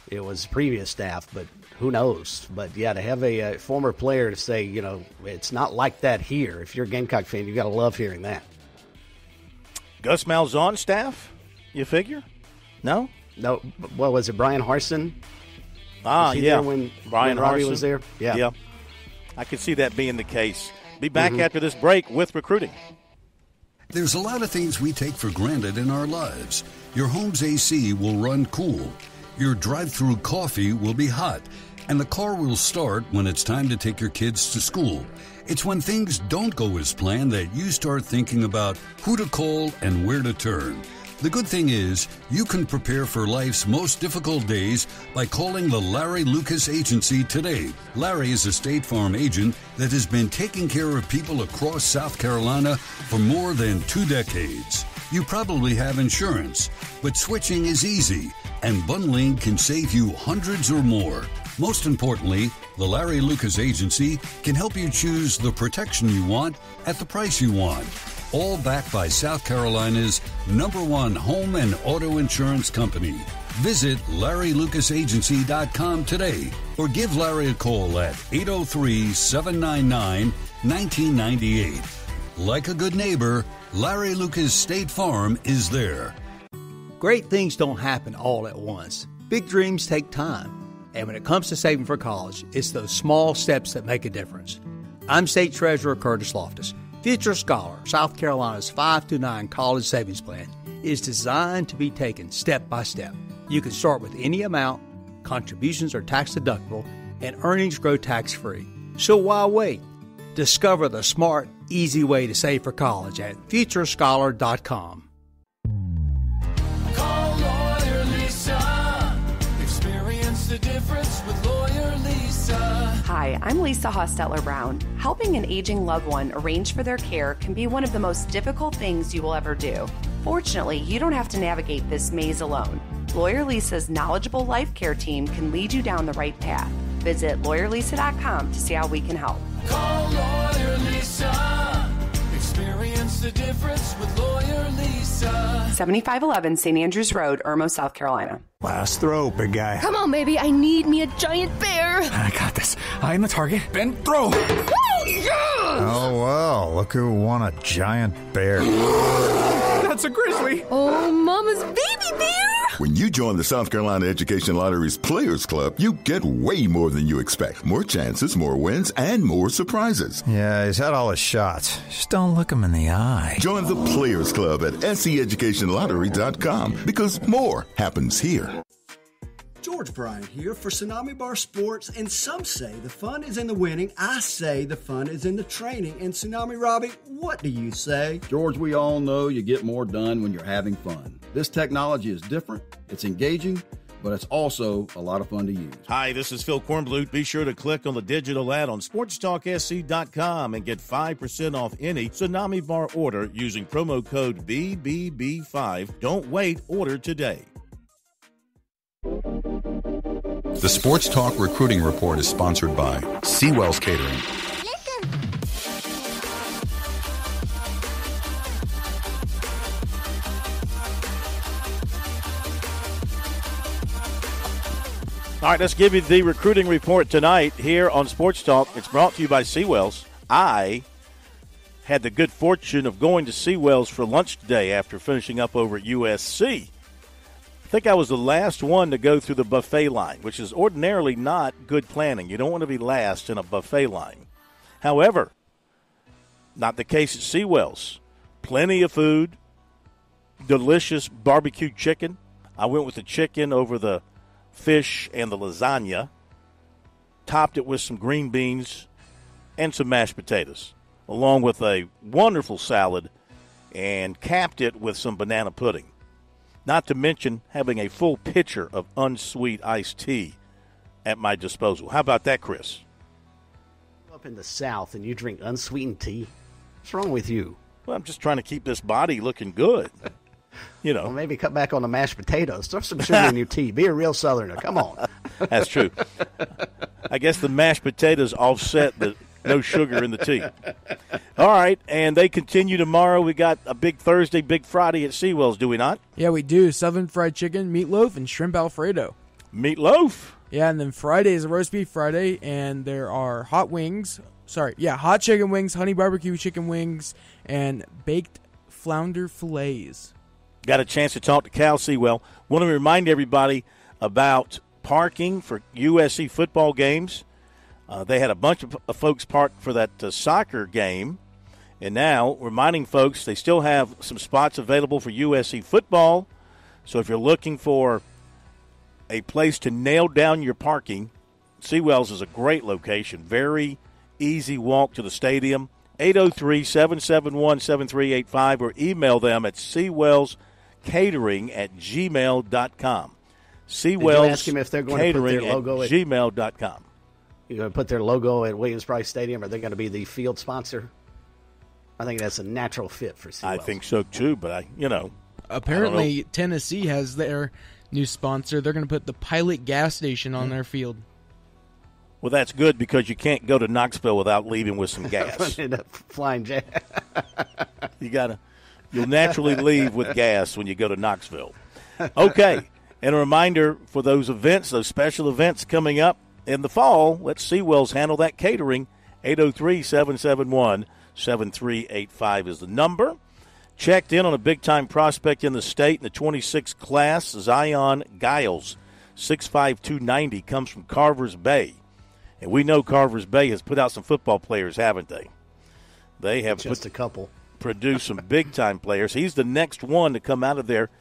It was previous staff, but who knows? But, yeah, to have a former player to say, it's not like that here. If you're a Gamecock fan, you got to love hearing that. Gus Malzahn staff, you figure? No? No. What was it, Brian Harsin? Was he there when Brian Robbie Harsin was there? Yeah. I could see that being the case. Be back after this break with recruiting. There's a lot of things we take for granted in our lives. Your home's AC will run cool. Your drive-through coffee will be hot. And the car will start when it's time to take your kids to school. It's when things don't go as planned that you start thinking about who to call and where to turn. The good thing is, you can prepare for life's most difficult days by calling the Larry Lucas Agency today. Larry is a State Farm agent that has been taking care of people across South Carolina for more than 2 decades. You probably have insurance, but switching is easy, and bundling can save you hundreds or more. Most importantly, the Larry Lucas Agency can help you choose the protection you want at the price you want. All backed by South Carolina's #1 home and auto insurance company. Visit LarryLucasAgency.com today or give Larry a call at 803-799-1998. Like a good neighbor, Larry Lucas State Farm is there. Great things don't happen all at once. Big dreams take time. And when it comes to saving for college, it's those small steps that make a difference. I'm State Treasurer Curtis Loftus. Future Scholar, South Carolina's 5-9 college savings plan, is designed to be taken step by step. You can start with any amount, contributions are tax deductible, and earnings grow tax-free. So why wait? Discover the smart, easy way to save for college at futurescholar.com. Call Lawyer Lisa. Experience the difference with Lawyer Lisa. Hi, I'm Lisa Hostetler-Brown. Helping an aging loved one arrange for their care can be one of the most difficult things you will ever do. Fortunately, you don't have to navigate this maze alone. Lawyer Lisa's knowledgeable life care team can lead you down the right path. Visit lawyerlisa.com to see how we can help. Call Lawyer Lisa. Experience the difference with Lawyer Lisa. 7511 St. Andrews Road, Irmo, South Carolina. Last throw, big guy. Come on, baby. I need me a giant bear. I got this. I'm the target. Ben, throw. Woo, yeah! Oh, well, look who won a giant bear. That's a grizzly. Oh, Mama's baby bear. When you join the South Carolina Education Lottery's Players Club, you get way more than you expect. More chances, more wins, and more surprises. Yeah, he's had all his shots. Just don't look him in the eye. Join the Players Club at seeducationlottery.com because more happens here. George Bryant here for Tsunami Bar Sports, and some say the fun is in the winning. I say the fun is in the training. And Tsunami Robbie, what do you say? George, we all know you get more done when you're having fun. This technology is different, it's engaging, but it's also a lot of fun to use. Hi, this is Phil Kornblut. Be sure to click on the digital ad on SportsTalkSC.com and get 5% off any Tsunami Bar order using promo code BBB5. Don't wait, order today. The Sports Talk Recruiting Report is sponsored by Seawell's Catering. All right, let's give you the recruiting report tonight here on Sports Talk. It's brought to you by Seawell's. I had the good fortune of going to Seawell's for lunch today after finishing up over at USC. I think I was the last one to go through the buffet line, which is ordinarily not good planning. You don't want to be last in a buffet line. However, not the case at Seawell's. Plenty of food, delicious barbecue chicken. I went with the chicken over the fish and the lasagna, topped it with some green beans and some mashed potatoes, along with a wonderful salad, and capped it with some banana pudding. Not to mention having a full pitcher of unsweet iced tea at my disposal. How about that, Chris? Up in the South and you drink unsweetened tea? What's wrong with you? Well, I'm just trying to keep this body looking good. Well, maybe cut back on the mashed potatoes. Throw some sugar in your tea. Be a real Southerner. Come on. That's true. I guess the mashed potatoes offset the no sugar in the tea. All right, and they continue tomorrow. We got a big Thursday, big Friday at Seawells, do we not? Yeah, we do. Southern fried chicken, meatloaf, and shrimp Alfredo. Meatloaf? Yeah, and then Friday is a roast beef Friday, and there are hot chicken wings, honey barbecue chicken wings, and baked flounder fillets. Got a chance to talk to Cal Sewell. Want to remind everybody about parking for USC football games. They had a bunch of folks parked for that soccer game. And now, reminding folks, they still have some spots available for USC football. So if you're looking for a place to nail down your parking, Seawells is a great location. Very easy walk to the stadium. 803-771-7385 or email them at SeawellsCatering@gmail.com. Seawells ask him if they're going to put their logo at gmail.com. You're going to put their logo at Williams-Brice Stadium? Are they going to be the field sponsor? I think that's a natural fit for Seawells. I think so, too, but Apparently, Tennessee has their new sponsor. They're going to put the Pilot gas station on their field. Well, that's good because you can't go to Knoxville without leaving with some gas. End up flying jet. You'll naturally leave with gas when you go to Knoxville. Okay, and a reminder for those events, those special events coming up in the fall, let Seawells handle that catering. 803-771-7385 is the number. Checked in on a big-time prospect in the state in the 26th class, Zion Giles, 6'5", 290, comes from Carver's Bay. And we know Carver's Bay has put out some football players, haven't they? They have just a couple. Produced some big-time players. He's the next one to come out of there.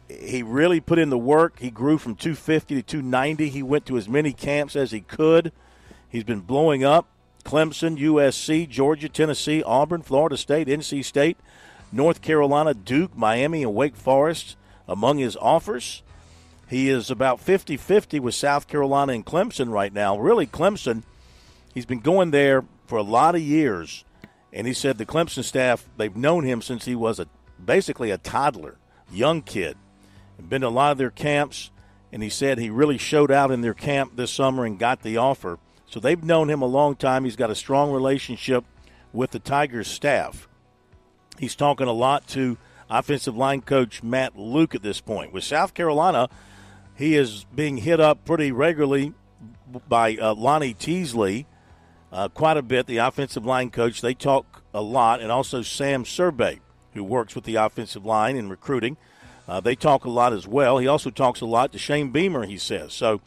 He really put in the work. He grew from 250 to 290. He went to as many camps as he could. He's been blowing up. Clemson, USC, Georgia, Tennessee, Auburn, Florida State, NC State, North Carolina, Duke, Miami, and Wake Forest among his offers. He is about 50-50 with South Carolina and Clemson right now. Really, Clemson, he's been going there for a lot of years. And he said the Clemson staff, they've known him since he was basically a toddler, young kid. Been to a lot of their camps, and he said he really showed out in their camp this summer and got the offer. So they've known him a long time. He's got a strong relationship with the Tigers staff. He's talking a lot to offensive line coach Matt Luke at this point. With South Carolina, he is being hit up pretty regularly by Lonnie Teasley quite a bit, the offensive line coach. They talk a lot, and also Sam Survey, who works with the offensive line in recruiting. They talk a lot as well. He also talks a lot to Shane Beamer, he says. So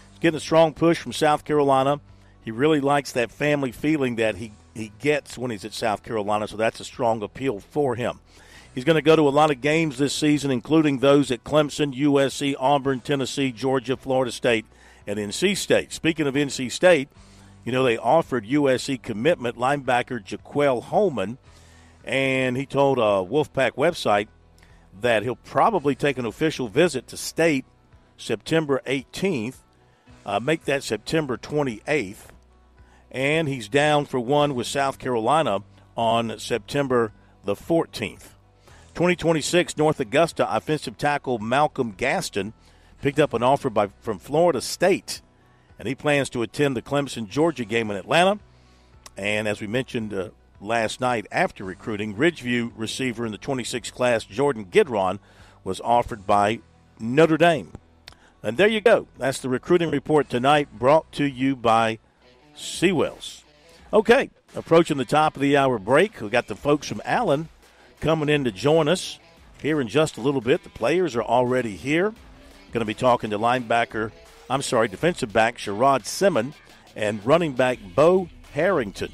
he's getting a strong push from South Carolina. He really likes that family feeling that he gets when he's at South Carolina, so that's a strong appeal for him. He's going to go to a lot of games this season, including those at Clemson, USC, Auburn, Tennessee, Georgia, Florida State, and NC State. Speaking of NC State, they offered USC commitment linebacker Jaquel Holman, and he told a Wolfpack website that he'll probably take an official visit to State September 18th, make that September 28th, and he's down for one with South Carolina on September the 14th. 2026 North Augusta offensive tackle Malcolm Gaston picked up an offer from Florida State, and he plans to attend the Clemson-Georgia game in Atlanta. And as we mentioned last night after recruiting, Ridgeview receiver in the 26th class, Jordan Gidron, was offered by Notre Dame. And there you go. That's the recruiting report tonight, brought to you by Seawells. Okay, approaching the top of the hour break. We got the folks from Allen coming in to join us here in just a little bit. The players are already here. Going to be talking to defensive back Sherrod Simmon and running back Bo Harrington.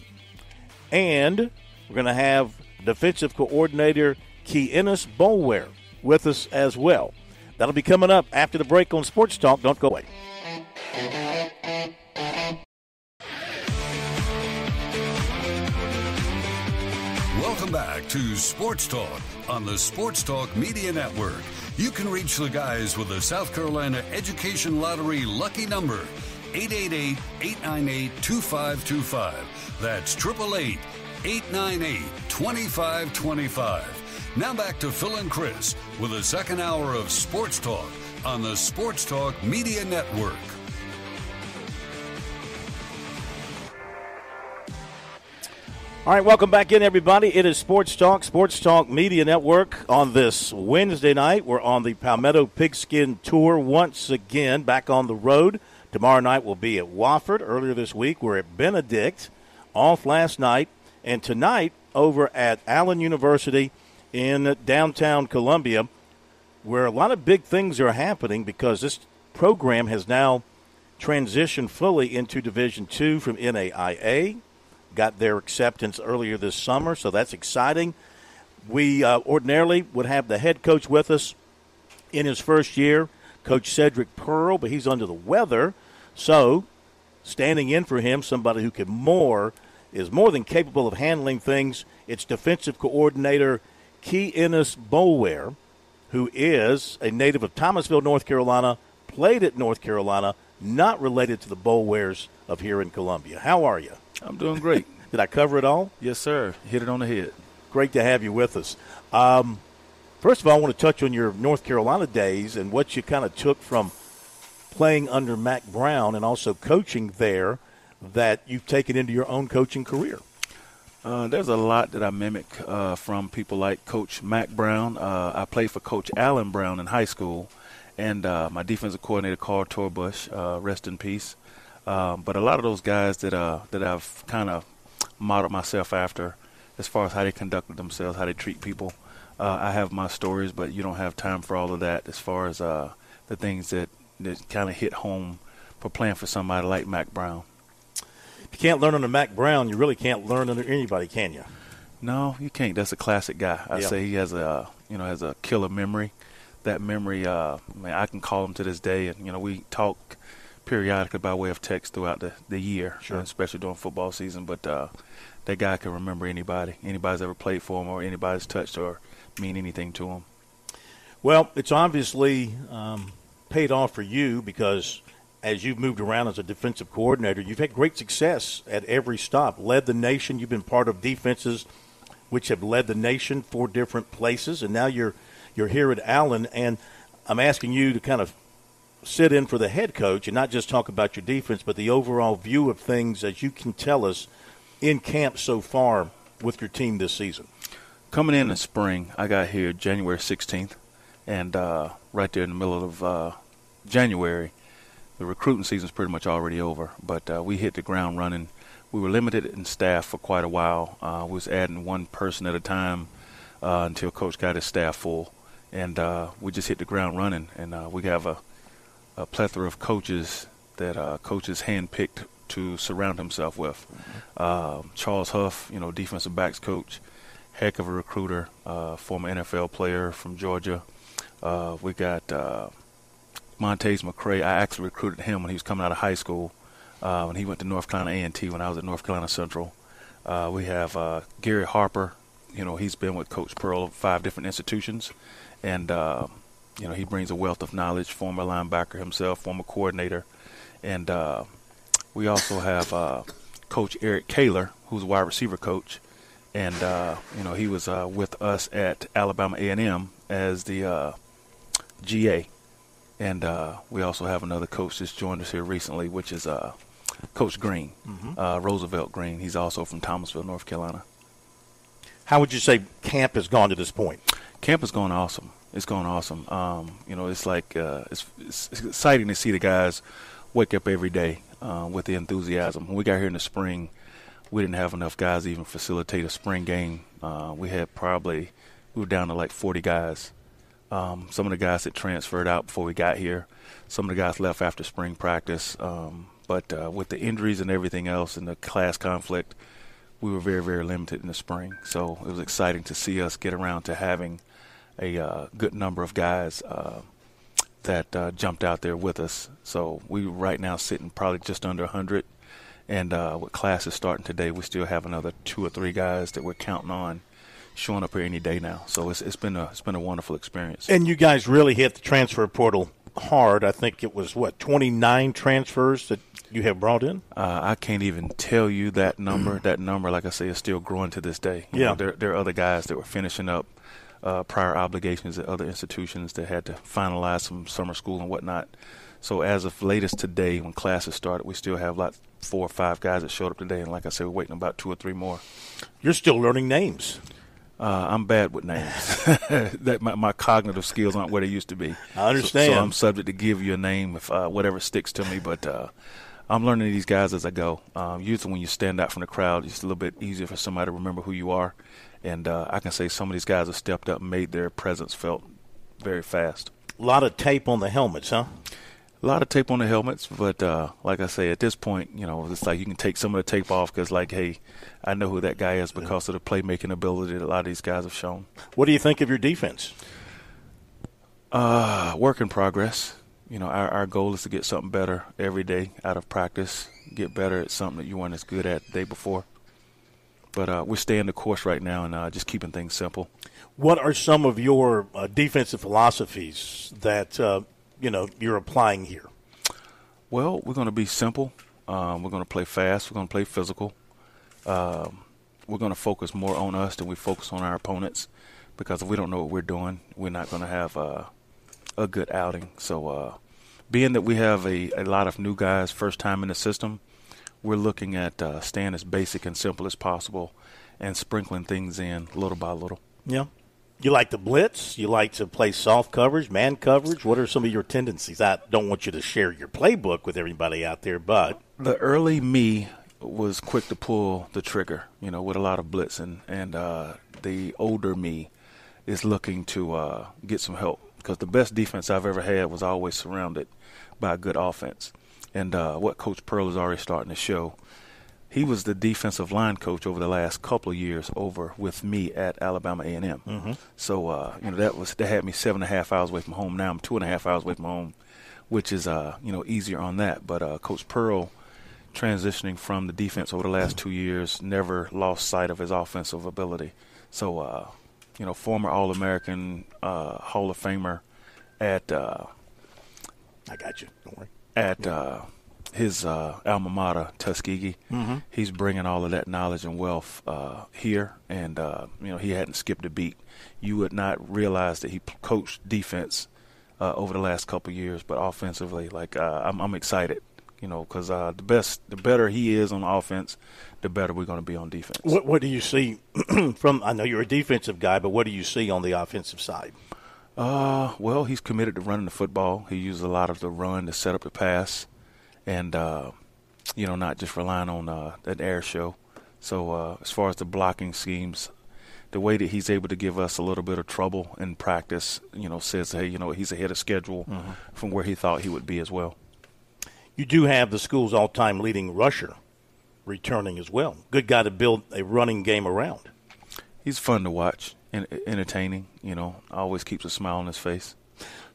And we're going to have defensive coordinator Keenis Bolware with us as well. That'll be coming up after the break on Sports Talk. Don't go away. Welcome back to Sports Talk on the Sports Talk Media Network. You can reach the guys with the South Carolina Education Lottery lucky number, 888-898-2525. That's 888-898-2525. Now back to Phil and Chris with the second hour of Sports Talk on the Sports Talk Media Network. All right, welcome back in, everybody. It is Sports Talk Media Network. On this Wednesday night, we're on the Palmetto Pigskin Tour once again, back on the road. Tomorrow night we'll be at Wofford. Earlier this week, we're at Benedict, off last night. And tonight, over at Allen University in downtown Columbia, where a lot of big things are happening because this program has now transitioned fully into Division II from NAIA. Got their acceptance earlier this summer, so that's exciting. We ordinarily would have the head coach with us in his first year, Coach Cedric Pearl, but he's under the weather. So standing in for him, somebody who is more than capable of handling things, it's defensive coordinator Key Ennis Bolware, who is a native of Thomasville, North Carolina, played at North Carolina, not related to the Bolwares of here in Columbia. How are you? I'm doing great. Did I cover it all? Yes, sir. Hit it on the head. Great to have you with us. First of all, I want to touch on your North Carolina days and what you kind of took from playing under Mack Brown and also coaching there that you've taken into your own coaching career. There's a lot that I mimic from people like Coach Mack Brown. I played for Coach Alan Brown in high school, and my defensive coordinator, Carl Torbush, rest in peace. But a lot of those guys that I've kind of modeled myself after as far as how they conducted themselves, how they treat people. I have my stories, but you don't have time for all of that as far as the things that kind of hit home for playing for somebody like Mack Brown. If you can't learn under Mack Brown, you really can't learn under anybody, can you? No, you can't. That's a classic guy. I say he has a killer memory. That memory, I can call him to this day, and we talk periodically by way of text throughout the year, sure. Especially during football season. But that guy can remember anybody's ever played for him, or anybody's touched or mean anything to him. Well, it's obviously paid off for you because as you've moved around as a defensive coordinator, you've had great success at every stop. Led the nation. You've been part of defenses which have led the nation 4 different places, and now you're here at Allen. And I'm asking you to kind of sit in for the head coach and not just talk about your defense, but the overall view of things as you can tell us in camp so far with your team this season. Coming in the spring, I got here January 16th, and right there in the middle of January, the recruiting season is pretty much already over, but we hit the ground running. We were limited in staff for quite a while. We was adding one person at a time until Coach got his staff full, and we just hit the ground running, and we have a plethora of coaches that coaches handpicked to surround himself with. Charles Huff, defensive backs coach, heck of a recruiter, former NFL player from Georgia. We got Montez McCray. I actually recruited him when he was coming out of high school, when he went to North Carolina A&T when I was at North Carolina Central. We have Gary Harper. He's been with Coach Pearl at 5 different institutions, and he brings a wealth of knowledge, former linebacker himself, former coordinator. And we also have Coach Eric Kaler, who's a wide receiver coach. And, he was with us at Alabama A&M as the GA. And we also have another coach that's joined us here recently, which is Coach Green, Roosevelt Green. He's also from Thomasville, North Carolina. How would you say camp has gone to this point? Camp has gone awesome. It's going awesome. It's like it's exciting to see the guys wake up every day with the enthusiasm. When we got here in the spring, we didn't have enough guys to even facilitate a spring game. We were down to like 40 guys. Some of the guys that transferred out before we got here, some of the guys left after spring practice. But with the injuries and everything else and the class conflict, we were very, very limited in the spring. So it was exciting to see us get around to having a good number of guys that jumped out there with us. So we right now sitting probably just under 100. And with classes starting today, we still have another 2 or 3 guys that we're counting on showing up here any day now. So it's been a wonderful experience. And you guys really hit the transfer portal hard. I think it was 29 transfers that you have brought in. I can't even tell you that number. That number, like I say, is still growing to this day. You know, there are other guys that were finishing up prior obligations at other institutions that had to finalize some summer school and whatnot. So as of latest today, when classes started, we still have 4 or 5 guys that showed up today, and like I said, we're waiting about 2 or 3 more. You're still learning names. I'm bad with names. That my cognitive skills aren't where they used to be. I understand. So I'm subject to give you a name if whatever sticks to me, but I'm learning these guys as I go. Usually when you stand out from the crowd, it's a little bit easier for somebody to remember who you are. And I can say some of these guys have stepped up and made their presence felt very fast. A lot of tape on the helmets, huh? A lot of tape on the helmets, but like I say, at this point, you know, it's like you can take some of the tape off because, like, hey, I know who that guy is because of the playmaking ability that a lot of these guys have shown. What do you think of your defense? Work in progress. You know, our goal is to get something better every day out of practice, get better at something that you weren't as good at the day before. But we're staying the course right now and just keeping things simple. What are some of your defensive philosophies that you're applying here? Well, we're going to be simple. We're going to play fast. We're going to play physical. We're going to focus more on us than we focus on our opponents, because if we don't know what we're doing, we're not going to have a good outing. So being that we have a lot of new guys first time in the system, we're looking at staying as basic and simple as possible and sprinkling things in little by little. Yeah. You like to blitz? You like to play soft coverage, man coverage? What are some of your tendencies? I don't want you to share your playbook with everybody out there, but the early me was quick to pull the trigger, you know, with a lot of blitzing, and the older me is looking to get some help, because the best defense I've ever had was always surrounded by a good offense. And what Coach Pearl is already starting to show, he was the defensive line coach over the last couple of years over with me at Alabama A&M. Mm-hmm. So, that had me 7.5 hours away from home. Now I'm 2.5 hours away from home, which is, easier on that. But Coach Pearl, transitioning from the defense over the last 2 years, never lost sight of his offensive ability. So, former All-American, Hall of Famer at I got you. Don't worry. At his alma mater, Tuskegee. Mm-hmm. He's bringing all of that knowledge and wealth here, and he hadn't skipped a beat. You would not realize that he coached defense over the last couple of years, but offensively, I'm excited, because the better he is on offense, the better we're going to be on defense. What do you see from? I know you're a defensive guy, but what do you see on the offensive side? Well, he's committed to running the football. He uses a lot of the run to set up the pass, and not just relying on an air show. So as far as the blocking schemes, the way that he's able to give us a little bit of trouble in practice, says, hey, he's ahead of schedule from where he thought he would be as well. You do have the school's all-time leading rusher returning as well. Good guy to build a running game around. He's fun to watch and entertaining, always keeps a smile on his face.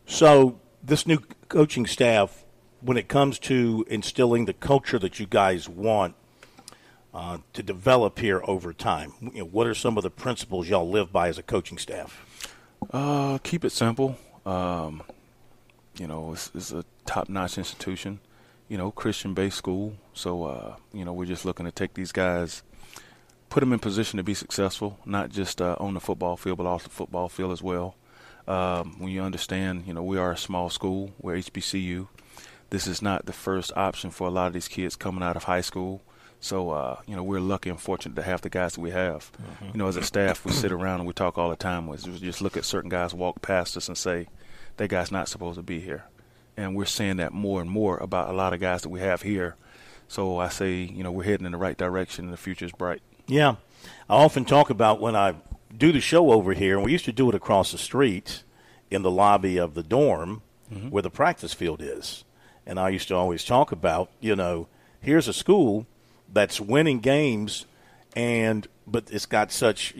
So this new coaching staff, when it comes to instilling the culture that you guys want to develop here over time, what are some of the principles y'all live by as a coaching staff? Keep it simple. It's a top-notch institution, Christian-based school. So, we're just looking to take these guys, put them in position to be successful, not just on the football field, but off the football field as well. When you understand, we are a small school. We're HBCU. This is not the first option for a lot of these kids coming out of high school. So, we're lucky and fortunate to have the guys that we have. Mm-hmm. As a staff, we sit around and we talk all the time. We just look at certain guys walk past us and say, that guy's not supposed to be here. And we're seeing that more and more about a lot of guys that we have here. So I say, we're heading in the right direction and the future's bright. Yeah. I often talk about when I do the show over here, and we used to do it across the street in the lobby of the dorm where the practice field is. And I used to always talk about, here's a school that's winning games, but it's got such,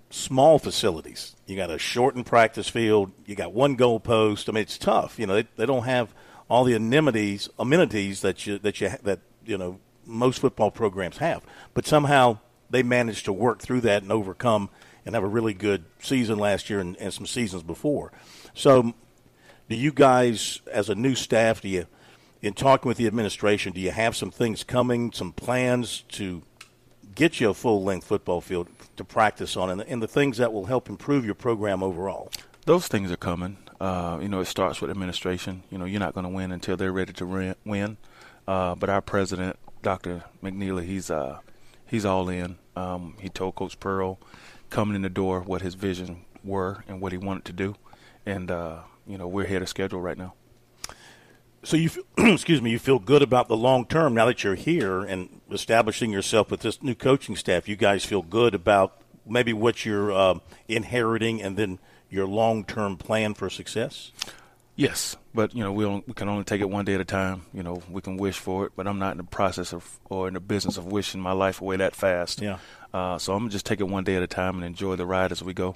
small facilities. You got a shortened practice field. You got one goal post. I mean, it's tough. They don't have all the amenities that most football programs have. But somehow they managed to work through that and overcome and have a really good season last year and some seasons before. So do you guys, as a new staff, in talking with the administration, do you have some things coming, some plans to get you a full-length football field to practice on, and the things that will help improve your program overall? Those things are coming. It starts with administration. You're not going to win until they're ready to win. But our president, Dr. McNeely, he's all in. He told Coach Pearl coming in the door what his vision were and what he wanted to do. And, we're ahead of schedule right now. So you feel good about the long term now that you're here and establishing yourself with this new coaching staff. You guys feel good about maybe what you're inheriting and then your long term plan for success? Yes, but we can only take it one day at a time. We can wish for it, but I'm not in the process or in the business of wishing my life away that fast. Yeah. So I'm gonna just take it one day at a time and enjoy the ride as we go.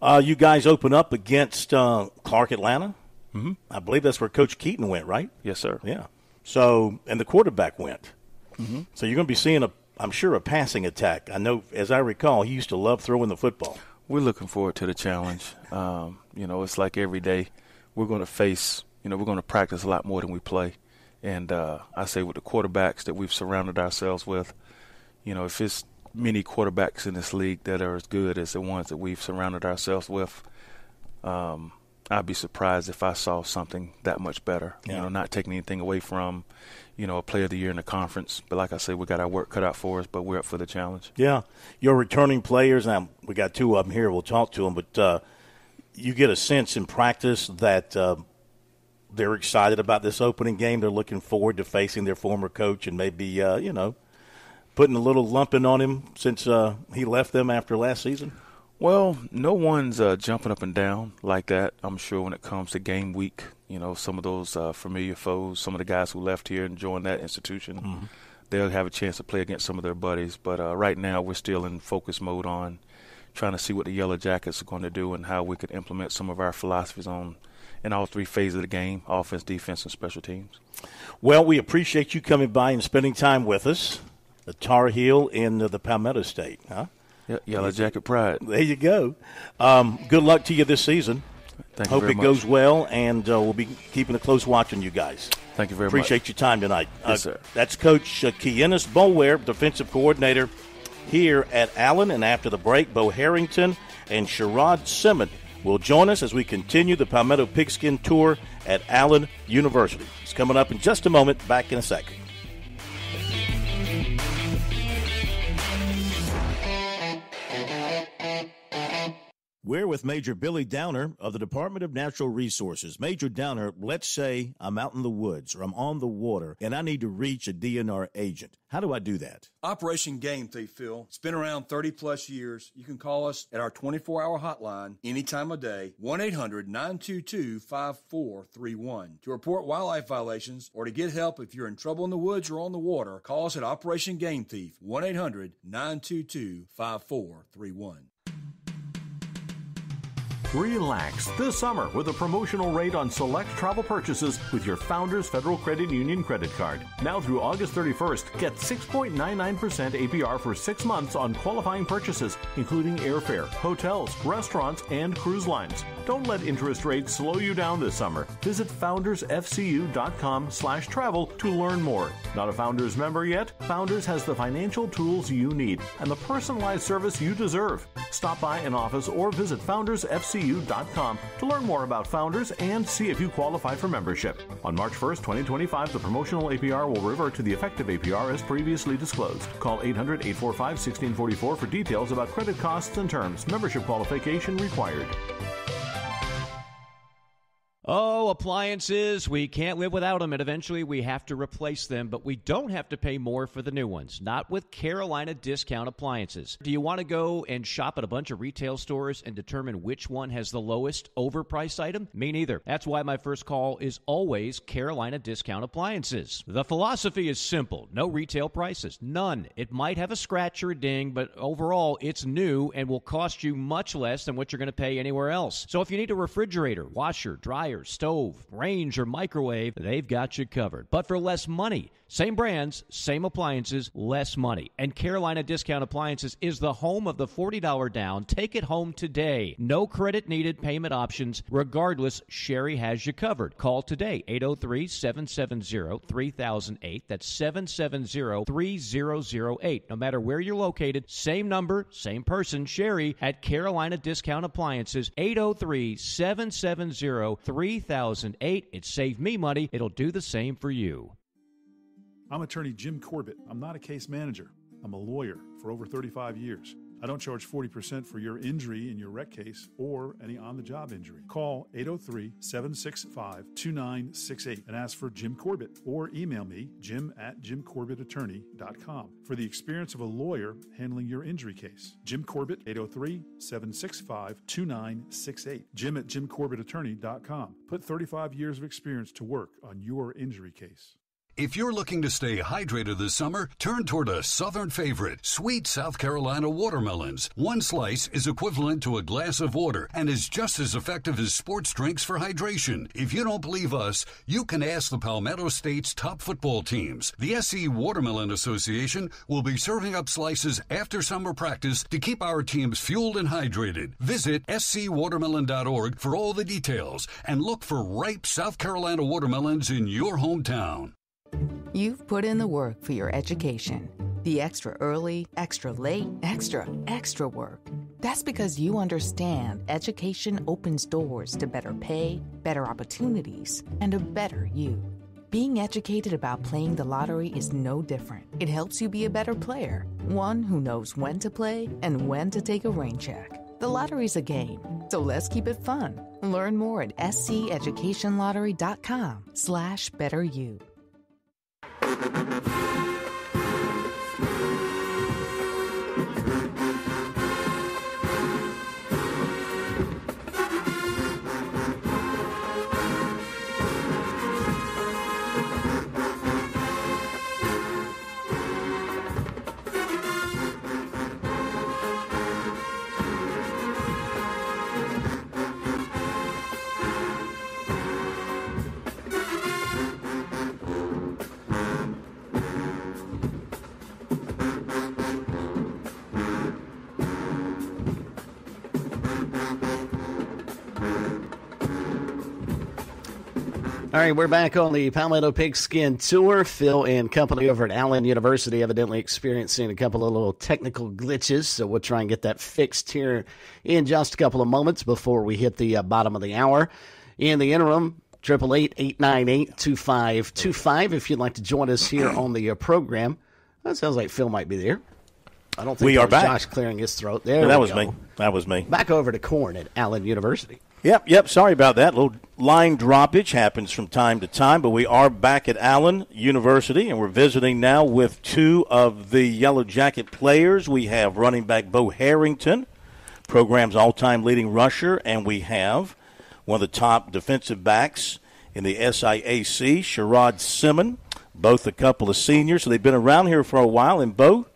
You guys open up against Clark Atlanta. Mm-hmm. I believe that's where Coach Keaton went, right? Yes, sir. Yeah. So, and the quarterback went. Mm-hmm. So you're going to be seeing I'm sure a passing attack. I know, as I recall, he used to love throwing the football. We're looking forward to the challenge. It's like every day we're going to face, we're going to practice a lot more than we play. And I say with the quarterbacks that we've surrounded ourselves with, if it's many quarterbacks in this league that are as good as the ones that we've surrounded ourselves with, I'd be surprised if I saw something that much better. Yeah. Not taking anything away from, a player of the year in the conference. But like I say, we got our work cut out for us, but we're up for the challenge. Yeah. Your returning players, now we got two of them here. We'll talk to them. But you get a sense in practice that they're excited about this opening game. They're looking forward to facing their former coach and maybe, putting a little lumping on him since he left them after last season. Well, no one's jumping up and down like that, I'm sure, when it comes to game week. Some of those familiar foes, some of the guys who left here and joined that institution, they'll have a chance to play against some of their buddies. But right now we're still in focus mode on trying to see what the Yellow Jackets are going to do and how we could implement some of our philosophies in all three phases of the game, offense, defense, and special teams. Well, we appreciate you coming by and spending time with us. The Tar Heel in the Palmetto State, huh? Yeah, Yellow Jacket pride. There you go. Good luck to you this season. Thank you Hope very it much. goes well, and we'll be keeping a close watch on you guys. Thank you very much. Appreciate your time tonight. Yes, sir. That's Coach Kienis Boulware, defensive coordinator here at Allen. And after the break, Bo Harrington and Sherrod Simmon will join us as we continue the Palmetto Pigskin Tour at Allen University. It's coming up in just a moment. Back in a second. We're with Major Billy Downer of the Department of Natural Resources. Major Downer, let's say I'm out in the woods or I'm on the water and I need to reach a DNR agent. How do I do that? Operation Game Thief, Phil. It's been around 30-plus years. You can call us at our 24-hour hotline any time of day, 1-800-922-5431. To report wildlife violations or to get help if you're in trouble in the woods or on the water, call us at Operation Game Thief, 1-800-922-5431. Relax this summer with a promotional rate on select travel purchases with your Founders Federal Credit Union credit card. Now through August 31st, get 6.99% APR for 6 months on qualifying purchases, including airfare, hotels, restaurants, and cruise lines. Don't let interest rates slow you down this summer. Visit foundersfcu.com/travel to learn more. Not a Founders member yet? Founders has the financial tools you need and the personalized service you deserve. Stop by an office or visit foundersfcu.com to learn more about Founders and see if you qualify for membership. On March 1st, 2025, the promotional APR will revert to the effective APR as previously disclosed. Call 800-845-1644 for details about credit costs and terms. Membership qualification required. Oh, appliances, we can't live without them, and eventually we have to replace them, but we don't have to pay more for the new ones, not with Carolina Discount Appliances. Do you want to go and shop at a bunch of retail stores and determine which one has the lowest overpriced item? Me neither. That's why my first call is always Carolina Discount Appliances. The philosophy is simple. No retail prices. None. It might have a scratch or a ding, but overall it's new and will cost you much less than what you're going to pay anywhere else. So if you need a refrigerator, washer, dryer, boiler, stove, range, or microwave, they've got you covered. But for less money. Same brands, same appliances, less money. And Carolina Discount Appliances is the home of the $40 down. Take it home today. No credit needed payment options. Regardless, Sherry has you covered. Call today, 803-770-3008. That's 770-3008. No matter where you're located, same number, same person, Sherry at Carolina Discount Appliances, 803-770-3008. It saved me money. It'll do the same for you. I'm attorney Jim Corbett. I'm not a case manager. I'm a lawyer for over 35 years. I don't charge 40% for your injury in your wreck case or any on-the-job injury. Call 803-765-2968 and ask for Jim Corbett, or email me, jim@jimcorbettattorney.com, for the experience of a lawyer handling your injury case. Jim Corbett, 803-765-2968. Jim@jimcorbettattorney.com. Put 35 years of experience to work on your injury case. If you're looking to stay hydrated this summer, turn toward a southern favorite, sweet South Carolina watermelons. One slice is equivalent to a glass of water and is just as effective as sports drinks for hydration. If you don't believe us, you can ask the Palmetto State's top football teams. The SC Watermelon Association will be serving up slices after summer practice to keep our teams fueled and hydrated. Visit scwatermelon.org for all the details and look for ripe South Carolina watermelons in your hometown. You've put in the work for your education. The extra early, extra late, extra work. That's because you understand education opens doors to better pay, better opportunities, and a better you. Being educated about playing the lottery is no different. It helps you be a better player, one who knows when to play and when to take a rain check. The lottery's a game, so let's keep it fun. Learn more at sceducationlottery.com/betteryou. All right, we're back on the Palmetto Pigskin Tour. Phil and company over at Allen University evidently experiencing a couple of little technical glitches, so we'll try and get that fixed here in just a couple of moments before we hit the bottom of the hour. In the interim, 888-898-2525 if you'd like to join us here on the program. That sounds like Phil might be there. I don't think we are back. Josh clearing his throat. There that we was go. me. That was me. Back over to Corn at Allen University. Yep. Sorry about that. A little line droppage happens from time to time, but we are back at Allen University, and we're visiting now with two of the Yellow Jacket players. We have running back Bo Harrington, program's all-time leading rusher, and we have one of the top defensive backs in the SIAC, Sherrod Simmons, both a couple of seniors. So they've been around here for a while, and Bo,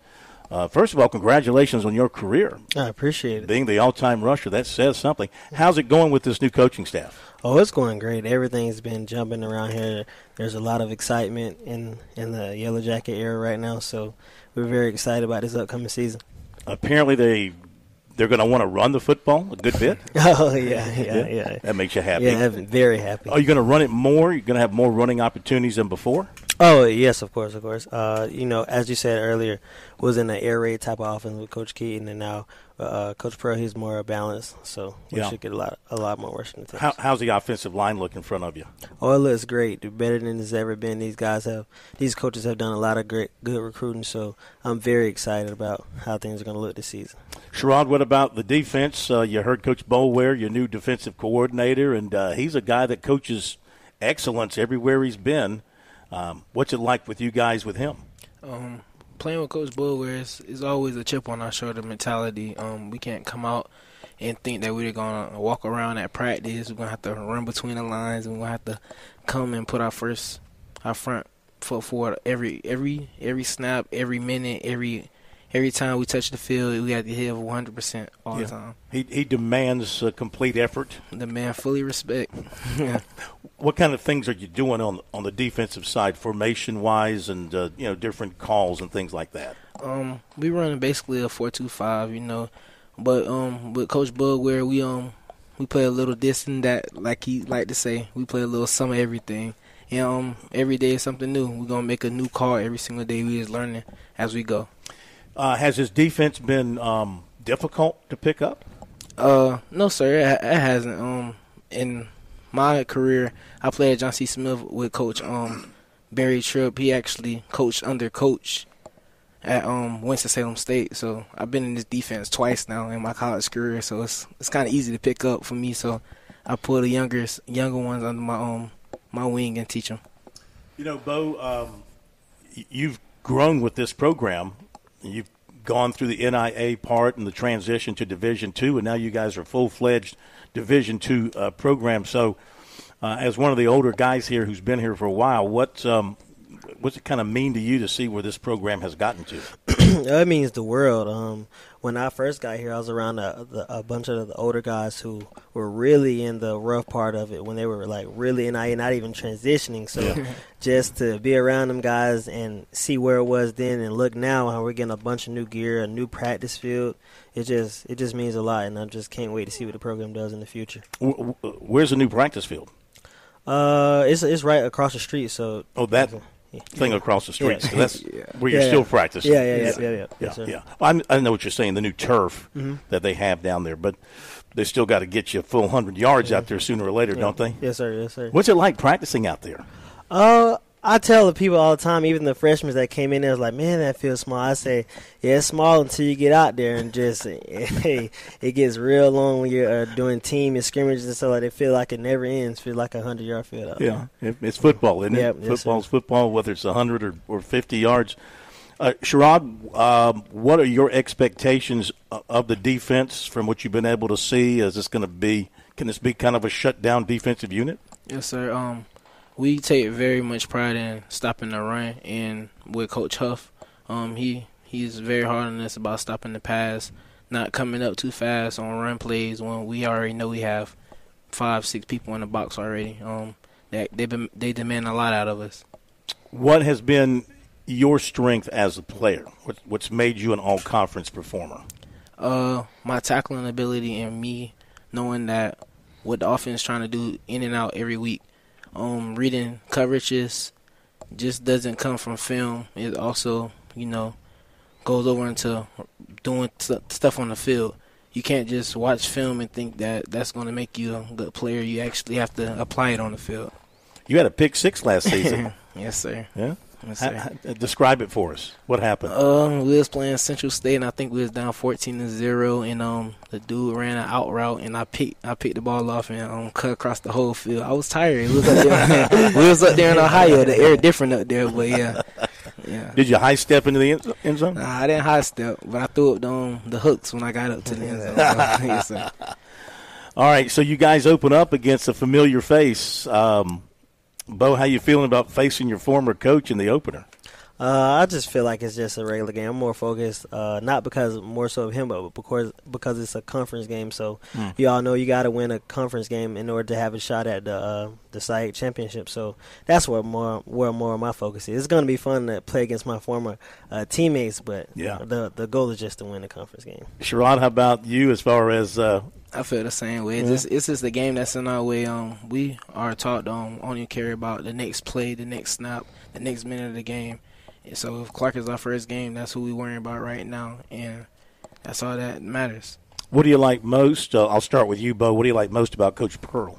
first of all, congratulations on your career. I appreciate it. Being the all-time rusher, that says something. How's it going with this new coaching staff? Oh, it's going great. Everything's been jumping around here. There's a lot of excitement in the Yellow Jacket era right now, so we're very excited about this upcoming season. Apparently they're going to want to run the football a good bit. Oh, yeah. That makes you happy. Yeah, I'm very happy. Are you going to run it more? You're going to have more running opportunities than before? Oh, yes, of course. As you said earlier, was in an air raid type of offense with Coach Keaton, and now Coach Pearl, he's more balanced, so we should get a lot more rushing attempts. How's the offensive line look in front of you? Oh, it looks great. Better than it's ever been. These coaches have done a lot of good recruiting, so I'm very excited about how things are going to look this season. Sherrod, what about the defense? You heard Coach Boulware, your new defensive coordinator, and he's a guy that coaches excellence everywhere he's been. What's it like with you guys with him? Playing with Coach Boulware is always a chip on our shoulder mentality. We can't come out and think that we're going to walk around at practice. We're going to have to run between the lines, and we're going to have to come and put our front foot forward every snap, every minute, every every time we touch the field, we have to hit 100% all the time. He demands complete effort. The man fully respect. Yeah. What kind of things are you doing on the defensive side, formation-wise, and different calls and things like that? We run basically a 4-2-5, but with Coach Bug, where we play a little this and that, like he like to say. We play a little some of everything. And every day is something new. We're going to make a new call every single day. We just learning as we go. Has his defense been difficult to pick up? No, sir. It hasn't. In my career, I played at John C. Smith with Coach Barry Tripp. He actually coached under Coach at Winston-Salem State. So I've been in this defense twice now in my college career. So it's kind of easy to pick up for me. So I pull the younger ones under my wing and teach them. Bo, you've grown with this program. You've gone through the NIA part and the transition to Division II, and now you guys are full-fledged Division II program. So as one of the older guys here who's been here for a while, what's it kind of mean to you to see where this program has gotten to? It means the world. When I first got here, I was around a bunch of the older guys who were really in the rough part of it when they were like really not even transitioning. So just to be around them guys and see where it was then and look now how we're getting a bunch of new gear, a new practice field, it just means a lot, and I just can't wait to see what the program does in the future. Where's the new practice field? It's right across the street. So thing across the street. Yeah. So that's where you're still practicing. Yeah. I know what you're saying, the new turf that they have down there, but they still got to get you a full 100 yards out there sooner or later, don't they? Yes, sir. What's it like practicing out there? I tell the people all the time, even the freshmen that came in there, was like, man, that feels small. I say, yeah, it's small until you get out there and just, it gets real long when you're doing team and scrimmages and stuff like that. It feel like it never ends. Feel like a 100-yard field out there. It's football, isn't it? Football's football, whether it's 100 or 50 yards. Sherrod, what are your expectations of the defense from what you've been able to see? Can this be kind of a shutdown defensive unit? Yes, sir. We take very much pride in stopping the run, and with Coach Huff, he's very hard on us about stopping the pass, not coming up too fast on run plays when we already know we have 5-6 people in the box already. They demand a lot out of us. What has been your strength as a player? What's made you an all-conference performer? My tackling ability and me knowing that what the offense is trying to do in and out every week. Reading coverages just doesn't come from film. It also, goes over into doing stuff on the field. You can't just watch film and think that that's going to make you a good player. You actually have to apply it on the field. You had a pick six last season. Yes, sir. Yeah? Yes, sir. Describe it for us. What happened? We was playing Central State, and I think we was down 14-0, and the dude ran an out route, and I picked the ball off and cut across the whole field. I was tired. We was up there in Ohio. The air different up there, but yeah. Did you high step into the end zone? Nah, I didn't high step, but I threw up the hooks when I got up to the end zone. Yes, sir. All right, so you guys open up against a familiar face. Bo, how you feeling about facing your former coach in the opener? I just feel like it's just a regular game. I'm more focused, not because more so of him, but because it's a conference game. So you all know you got to win a conference game in order to have a shot at the SIAC championship. So that's where more of my focus is. It's going to be fun to play against my former teammates, but the goal is just to win the conference game. Sherrod, how about you as far as I feel the same way. It's just the game that's in our way. We are taught to only care about the next play, the next snap, the next minute of the game. And so if Clark is our first game, that's who we're worrying about right now, and that's all that matters. What do you like most? I'll start with you, Bo. What do you like most about Coach Pearl?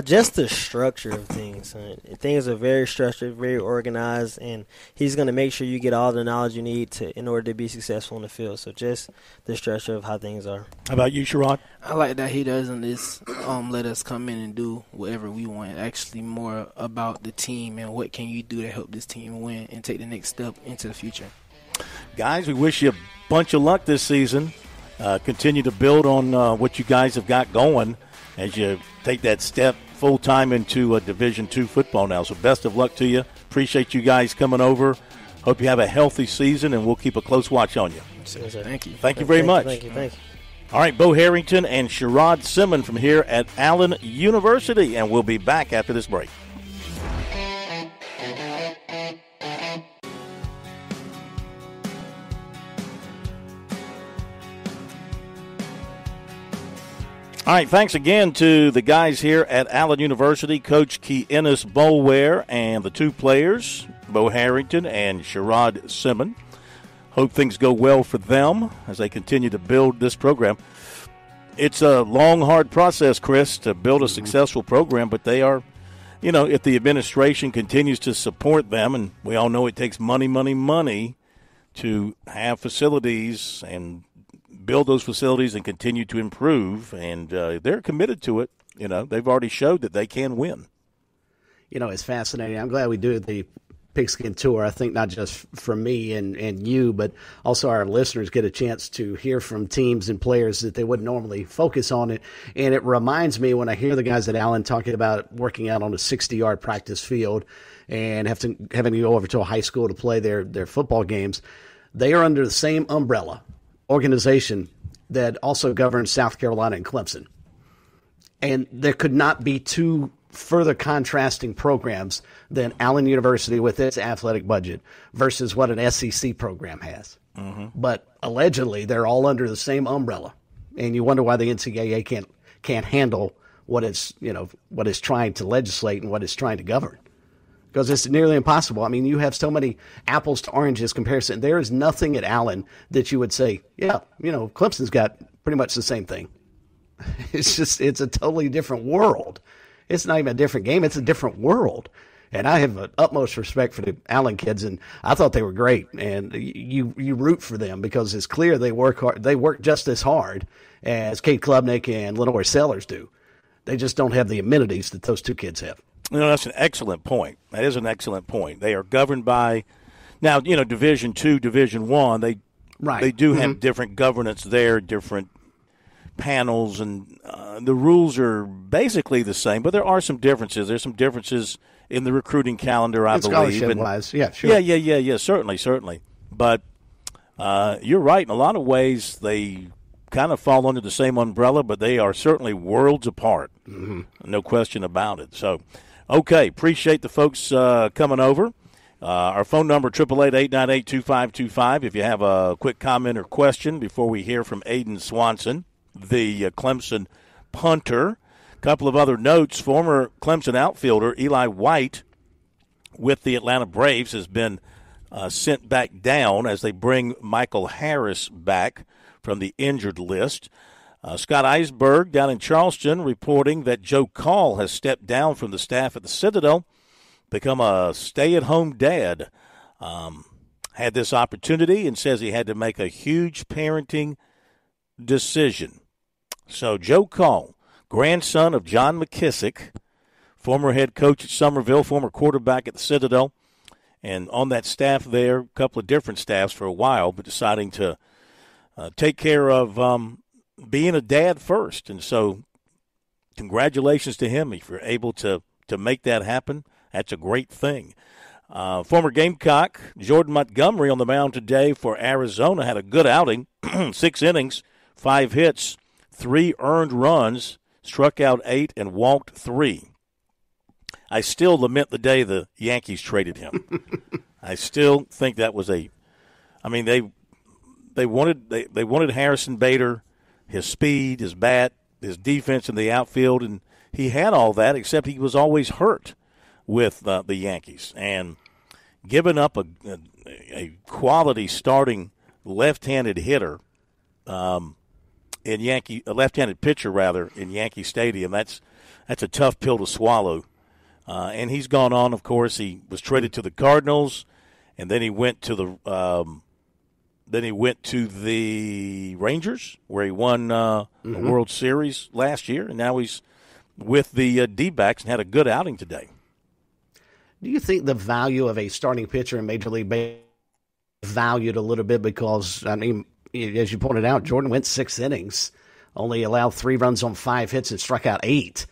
Just the structure of things. Things are very structured, very organized, and he's going to make sure you get all the knowledge you need in order to be successful in the field. So just the structure of how things are. How about you, Sherrod? I like that he doesn't just let us come in and do whatever we want. Actually more about the team and what can you do to help this team win and take the next step into the future. Guys, we wish you a bunch of luck this season. Continue to build on what you guys have got going as you take that step full-time into Division II football now. So best of luck to you. Appreciate you guys coming over. Hope you have a healthy season, and we'll keep a close watch on you. Thank you. Thank you very much. Thank you. All right, Bo Harrington and Sherrod Simmons from here at Allen University, and we'll be back after this break. All right, thanks again to the guys here at Allen University, Coach Keenis Boulware, and the two players, Bo Harrington and Sherrod Simmons. Hope things go well for them as they continue to build this program. It's a long, hard process, Chris, to build a successful program, but they are, if the administration continues to support them, and we all know it takes money to have facilities and build those facilities and continue to improve, and they're committed to it. They've already showed that they can win. It's fascinating. I'm glad we do the Pigskin Tour. I think not just from me and you, but also our listeners get a chance to hear from teams and players that they wouldn't normally focus on it. And it reminds me when I hear the guys at Allen talking about working out on a 60-yard practice field and having to go over to a high school to play their football games, they are under the same umbrella organization that also governs South Carolina and Clemson. And there could not be two further contrasting programs than Allen University with its athletic budget versus what an SEC program has. Mm-hmm. But allegedly, they're all under the same umbrella. And you wonder why the NCAA can't handle what it's trying to legislate and what it's trying to govern. Because it's nearly impossible. I mean, you have so many apples to oranges comparison. There is nothing at Allen that you would say, Clemson's got pretty much the same thing. It's a totally different world. It's not even a different game. It's a different world. And I have utmost respect for the Allen kids, and I thought they were great. And you root for them because it's clear they work hard. They work just as hard as Kate Klubnik and Lenore Sellers do. They just don't have the amenities that those two kids have. That's an excellent point. That is an excellent point. They are governed by, now, Division II, Division I. They do have different governance there, different panels, and the rules are basically the same, but there are some differences. There's some differences in the recruiting calendar, I believe. Scholarship-wise, yeah, sure. Yeah, certainly. But you're right. In a lot of ways, they kind of fall under the same umbrella, but they are certainly worlds apart. Mm-hmm. No question about it. So, okay, appreciate the folks coming over. Our phone number, 888-898-2525, if you have a quick comment or question before we hear from Aiden Swanson, the Clemson punter. A couple of other notes. Former Clemson outfielder Eli White with the Atlanta Braves has been sent back down as they bring Michael Harris back from the injured list. Scott Eisberg down in Charleston reporting that Joe Call has stepped down from the staff at the Citadel, become a stay-at-home dad. Had this opportunity and says he had to make a huge parenting decision. So Joe Call, grandson of John McKissick, former head coach at Summerville, former quarterback at the Citadel, and on that staff there, a couple of different staffs for a while, but deciding to take care of being a dad first. And so congratulations to him if you're able to make that happen. That's a great thing. Former Gamecock Jordan Montgomery on the mound today for Arizona had a good outing, 6 innings, 5 hits, 3 earned runs, struck out 8 and walked 3. I still lament the day the Yankees traded him. I still think that was they wanted Harrison Bader, his speed, his bat, his defense in the outfield, and he had all that, except he was always hurt with the Yankees. And giving up a quality starting left-handed hitter, a left-handed pitcher rather, in Yankee Stadium, that's a tough pill to swallow. And he's gone on. Of course, he was traded to the Cardinals, and then he went to the Rangers, where he won a World Series last year, and now he's with the D-backs and had a good outing today. Do you think the value of a starting pitcher in Major League Baseball valued a little bit because, I mean, as you pointed out, Jordan went 6 innings, only allowed 3 runs on 5 hits and struck out 8.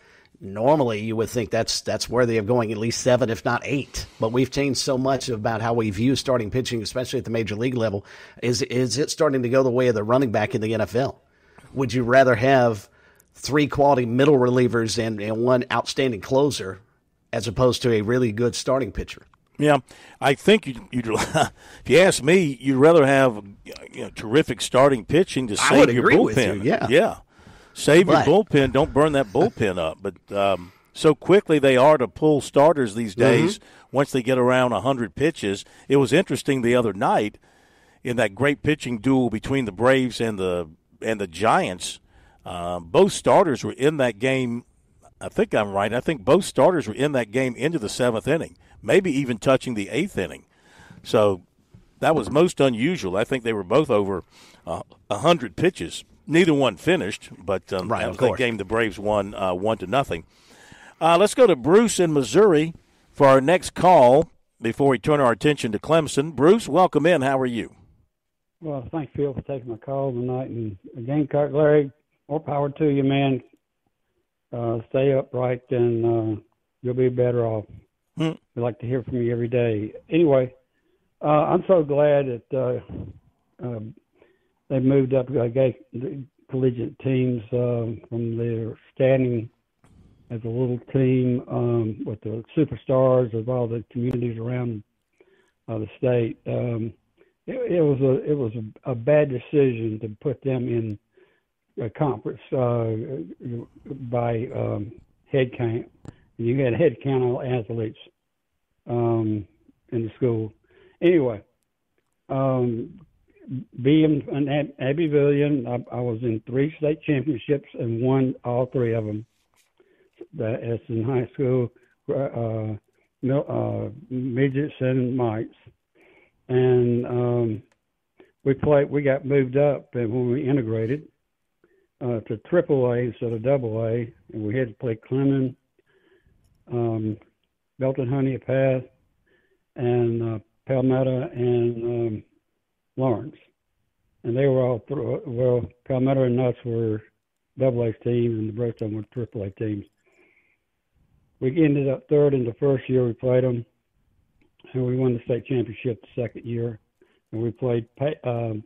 normally you would think that's worthy of going at least 7, if not 8. But we've changed so much about how we view starting pitching, especially at the major league level. Is it starting to go the way of the running back in the NFL? Would you rather have 3 quality middle relievers and 1 outstanding closer as opposed to a really good starting pitcher? Yeah, I think you'd if you ask me, you'd rather have terrific starting pitching to save your bullpen. With you, yeah. Save your bullpen. Don't burn that bullpen up. But so quickly they are to pull starters these days once they get around 100 pitches. It was interesting the other night in that great pitching duel between the Braves and the Giants. Both starters were in that game. I think I'm right. I think both starters were in that game into the 7th inning, maybe even touching the 8th inning. So that was most unusual. I think they were both over 100 pitches. Neither one finished, but that was that game the Braves won 1-0. Let's go to Bruce in Missouri for our next call before we turn our attention to Clemson. Bruce, welcome in. How are you? Well, thanks, Phil, for taking my call tonight. And again, Larry, more power to you, man. Stay upright, and you'll be better off. We like to hear from you every day. Anyway, I'm so glad that they moved up the collegiate teams from their standing as a little team with the superstars of all the communities around the state. It was a bad decision to put them in a conference by head count. You had head count on athletes in the school. Anyway, being an Abbevillean, I was in 3 state championships and won all 3 of them. That's in high school, midgets and mites. And we got moved up, and when we integrated to AAA instead of AA, and we had to play Clemson, Belton Honey Path, and Palmetto and Lawrence. And they were all Palmetto and Nuts were AA teams, and the rest of them were AAA teams. We ended up 3rd in the first year we played them, and we won the state championship the second year. And we played a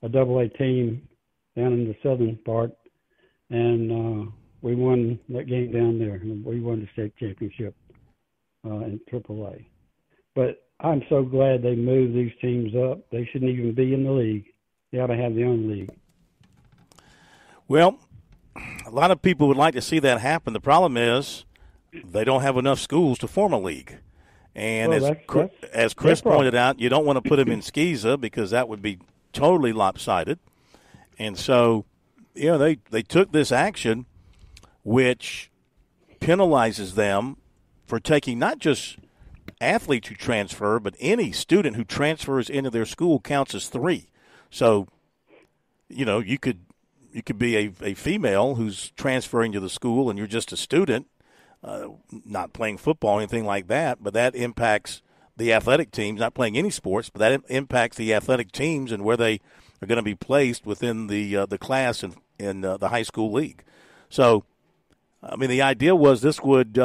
AA team down in the southern part, and we won that game down there. We won the state championship in AAA. But I'm so glad they moved these teams up. They shouldn't even be in the league. They ought to have their own league. Well, a lot of people would like to see that happen. The problem is they don't have enough schools to form a league. And as Chris pointed out, you don't want to put them in Skeeza because that would be totally lopsided. And so, they took this action, which penalizes them for taking not just athletes who transfer, but any student who transfers into their school counts as 3. So, you could be a female who's transferring to the school and you're just a student, not playing football or anything like that, but that impacts the athletic teams, not playing any sports, but that impacts the athletic teams and where they are going to be placed within the class in the high school league. So, I mean, the idea was this would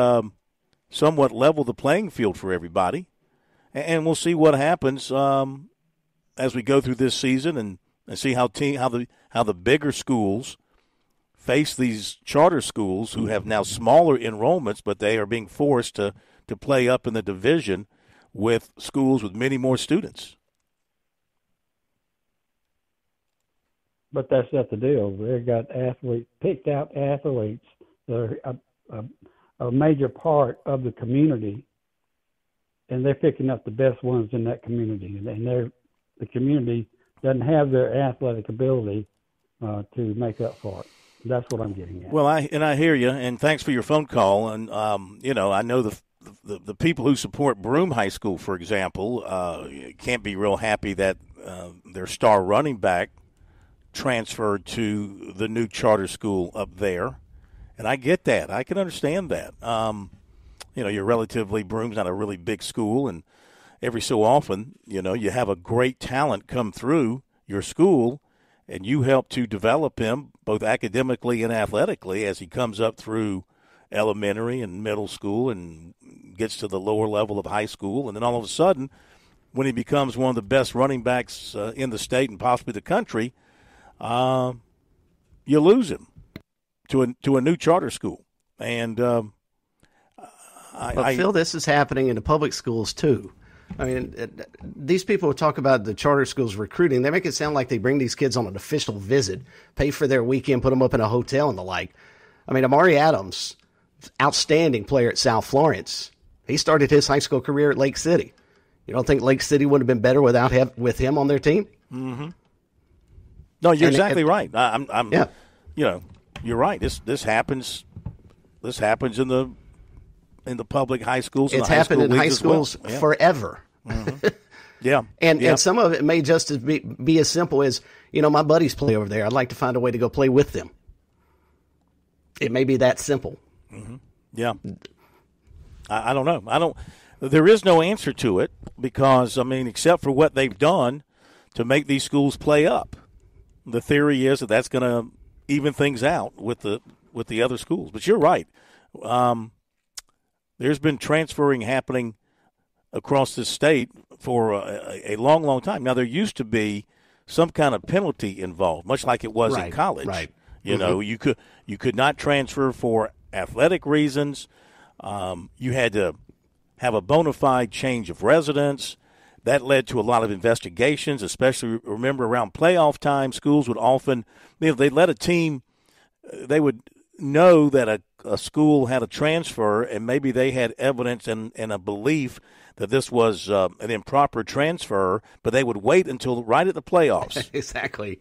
somewhat level the playing field for everybody, and we'll see what happens as we go through this season and see how the bigger schools face these charter schools who have now smaller enrollments, but they are being forced to play up in the division with schools with many more students. But that's not the deal. They've got picked out athletes that are a major part of the community, and they're picking up the best ones in that community. And the community doesn't have their athletic ability to make up for it. That's what I'm getting at. Well, I hear you, and thanks for your phone call. And I know the people who support Broome High School, for example, can't be real happy that their star running back transferred to the new charter school up there. And I get that. I can understand that. Broome's not a really big school, and every so often, you have a great talent come through your school, and you help to develop him both academically and athletically as he comes up through elementary and middle school and gets to the lower level of high school, and then all of a sudden, when he becomes one of the best running backs in the state and possibly the country, you lose him to a new charter school. And I feel this is happening in the public schools too. I mean, these people who talk about the charter schools recruiting, they make it sound like they bring these kids on an official visit, pay for their weekend, put them up in a hotel and the like. I mean, Amari Adams, outstanding player at South Florence. He started his high school career at Lake City. You don't think Lake City would have been better with him on their team? Mm-hmm. No, you're exactly right. Yeah. You know, you're right. This happens. This happens in the public high schools. It's happened in high schools forever. Mm-hmm. Yeah. And some of it may just be as simple as, my buddies play over there. I'd like to find a way to go play with them. It may be that simple. Mm-hmm. Yeah. I don't know. There is no answer to it because, except for what they've done to make these schools play up. The theory is that that's going to even things out with the other schools. But you're right. There's been transferring happening across the state for a long, long time. Now, there used to be some kind of penalty involved, much like it was in college. Right. You know, you could not transfer for athletic reasons. You had to have a bona fide change of residence. That led to a lot of investigations, especially, remember, around playoff time, schools would often, if they let a team, they would know that a school had a transfer and maybe they had evidence and a belief that this was an improper transfer, but they would wait until right at the playoffs. Exactly.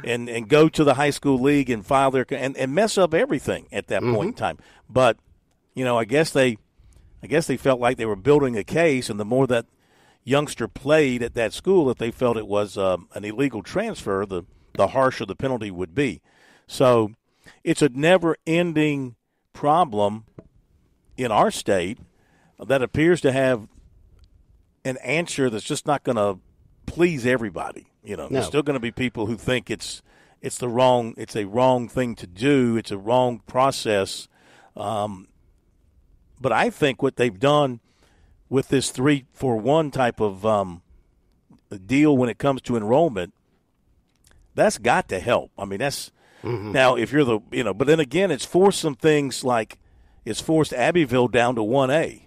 And go to the high school league and file their and mess up everything at that point in time. But, I guess they felt like they were building a case, and the more that youngster played at that school, that they felt it was an illegal transfer, the harsher the penalty would be. So it's a never-ending problem in our state that appears to have an answer that's just not going to please everybody. No. There's still going to be people who think it's a wrong thing to do. It's a wrong process. But I think what they've done with this 3-for-1 type of deal when it comes to enrollment, that's got to help. That's now if you're but then again, it's forced some things like it's forced Abbeville down to 1A.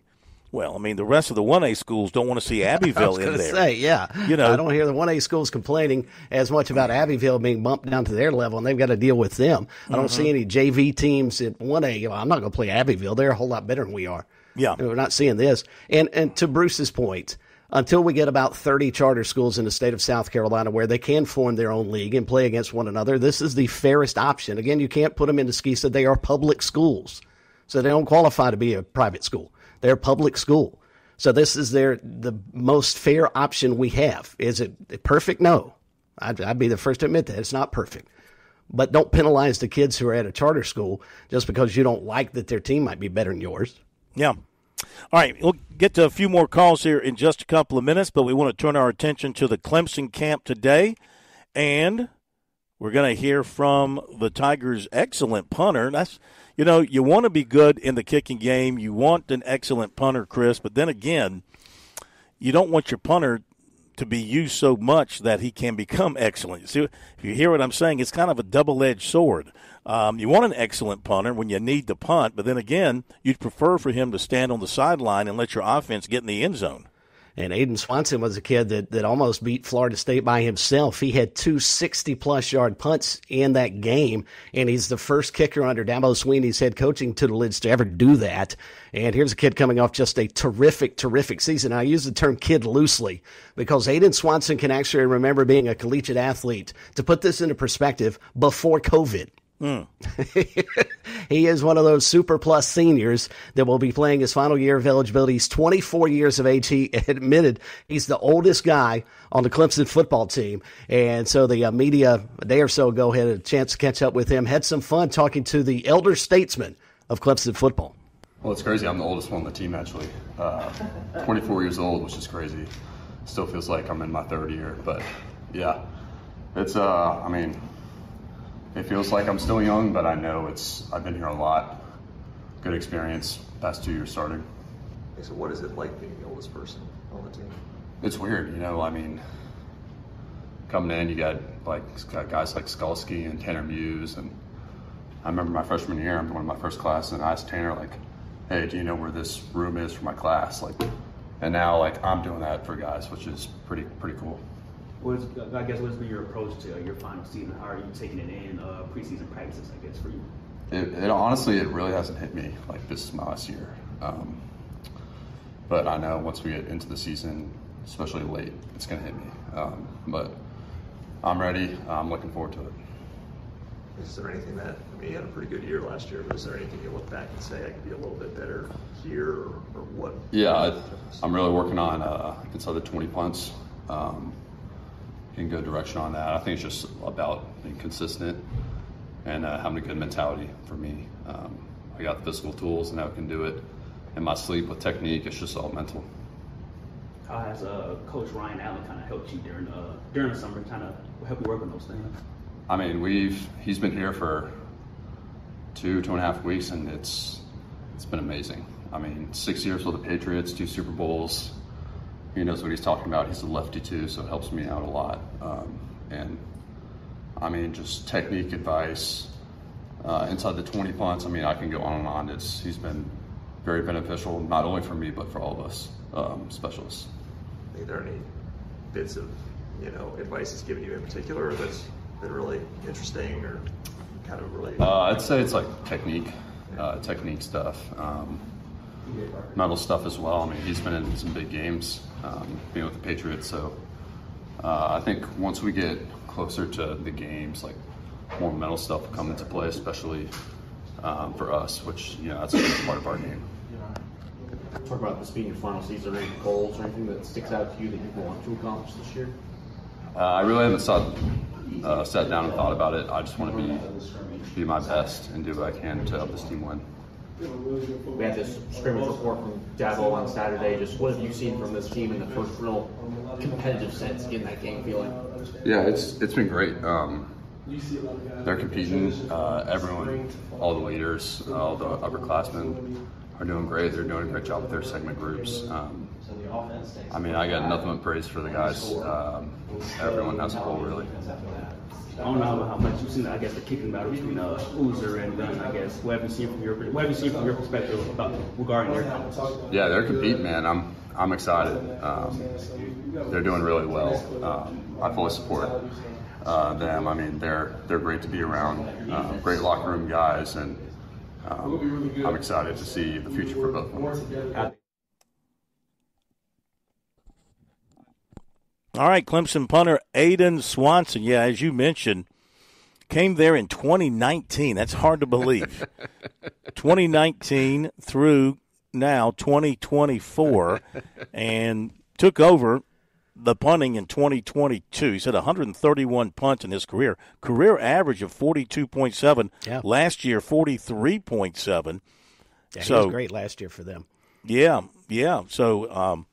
Well, the rest of the 1A schools don't want to see Abbeville in there. I was going to say, yeah. I don't hear the 1A schools complaining as much about Abbeville being bumped down to their level, and they've got to deal with them. I don't see any JV teams at 1A. I'm not going to play Abbeville. They're a whole lot better than we are. Yeah. We're not seeing this. And to Bruce's point, until we get about 30 charter schools in the state of South Carolina where they can form their own league and play against one another, this is the fairest option. Again, you can't put them into skis that they are public schools, so they don't qualify to be a private school. They're public school. So this is the most fair option we have. Is it perfect? No. I'd be the first to admit that. It's not perfect. But don't penalize the kids who are at a charter school just because you don't like that their team might be better than yours. Yeah. All right, we'll get to a few more calls here in just a couple of minutes, but we want to turn our attention to the Clemson camp today. And we're going to hear from the Tigers' excellent punter. That's you want to be good in the kicking game. You want an excellent punter, Chris, but then again, you don't want your punter to be used so much that he can become excellent. See, if you hear what I'm saying, it's kind of a double-edged sword. You want an excellent punter when you need to punt, but then again, you'd prefer for him to stand on the sideline and let your offense get in the end zone. And Aiden Swanson was a kid that almost beat Florida State by himself. He had 2 60-plus yard punts in that game, and he's the first kicker under Dabo Swinney's head coaching tutelage to ever do that. And here's a kid coming off just a terrific, terrific season. I use the term kid loosely because Aiden Swanson can actually remember being a collegiate athlete. To put this into perspective, before COVID. He is one of those super plus seniors that will be playing his final year of eligibility. He's 24 years of age. He admitted he's the oldest guy on the Clemson football team. And so the media a day or so ago had a chance to catch up with him, had some fun talking to the elder statesman of Clemson football. Well, it's crazy. I'm the oldest one on the team, actually. 24 years old, which is crazy. Still feels like I'm in my third year. But, yeah, it's, it feels like I'm still young, but I know I've been here a lot. good experience. Past 2 years starting. So what is it like being the oldest person on the team? It's weird, I mean, coming in, you got guys like Skolsky and Tanner Muse, and I remember my freshman year, I'm one of my first class, and I asked Tanner, hey, do you know where this room is for my class? And now, I'm doing that for guys, which is pretty cool. What's been your approach to your final season? How are you taking it in preseason practices, I guess, for you? It honestly, it really hasn't hit me like this is my last year. But I know once we get into the season, especially late, it's going to hit me. But I'm ready. I'm looking forward to it. Is there anything you had a pretty good year last year, but is there anything you look back and say, I could be a little bit better here, or what? Yeah, I'm really working on inside the 20 punts. In good direction on that. I think it's just about being consistent and having a good mentality for me. I got the physical tools and I can do it. In my sleep with technique, it's just all mental. How has Coach Ryan Allen kind of helped you during the summer, kind of help you work on those things? I mean, he's been here for 2.5 weeks, and it's been amazing. I mean, 6 years with the Patriots, 2 Super Bowls. He knows what he's talking about. He's a lefty too, so it helps me out a lot. And I mean, just technique advice inside the 20 punts. I mean, I can go on and on. He's been very beneficial, not only for me but for all of us specialists. Are there any bits of advice he's given you in particular that's been really interesting or kind of really? I'd say it's technique stuff. Mental stuff as well. I mean, he's been in some big games, being with the Patriots. So I think once we get closer to the games, more mental stuff will come into play, especially for us, which that's a big part of our game. Talk about this being your final season. Are there any goals or anything that sticks out to you that you want to accomplish this year? I really haven't sat down and thought about it. I just want to be my best and do what I can to help this team win. We had this scrimmage report from Dabo on Saturday. Just what have you seen from this team in the first real competitive sense, getting that game feeling? Yeah, it's been great. They're competing. Everyone, all the leaders, all the upperclassmen are doing great. They're doing a great job with their segment groups. I mean, I got nothing but praise for the guys. Everyone as a whole, really. I don't know how much you've seen, I guess, the kicking battle between Uzer and Dunn, I guess. What have you seen from your perspective regarding their competition? Yeah, they're competing, man. I'm excited. They're doing really well. I fully support them. I mean, they're great to be around. Great locker room guys, and I'm excited to see the future for both of them. All right, Clemson punter Aiden Swanson. Yeah, as you mentioned, came there in 2019. That's hard to believe. 2019 through now 2024, and took over the punting in 2022. He's had 131 punts in his career. Career average of 42.7. Yeah. Last year, 43.7. Yeah, he was great last year for them. Yeah. So,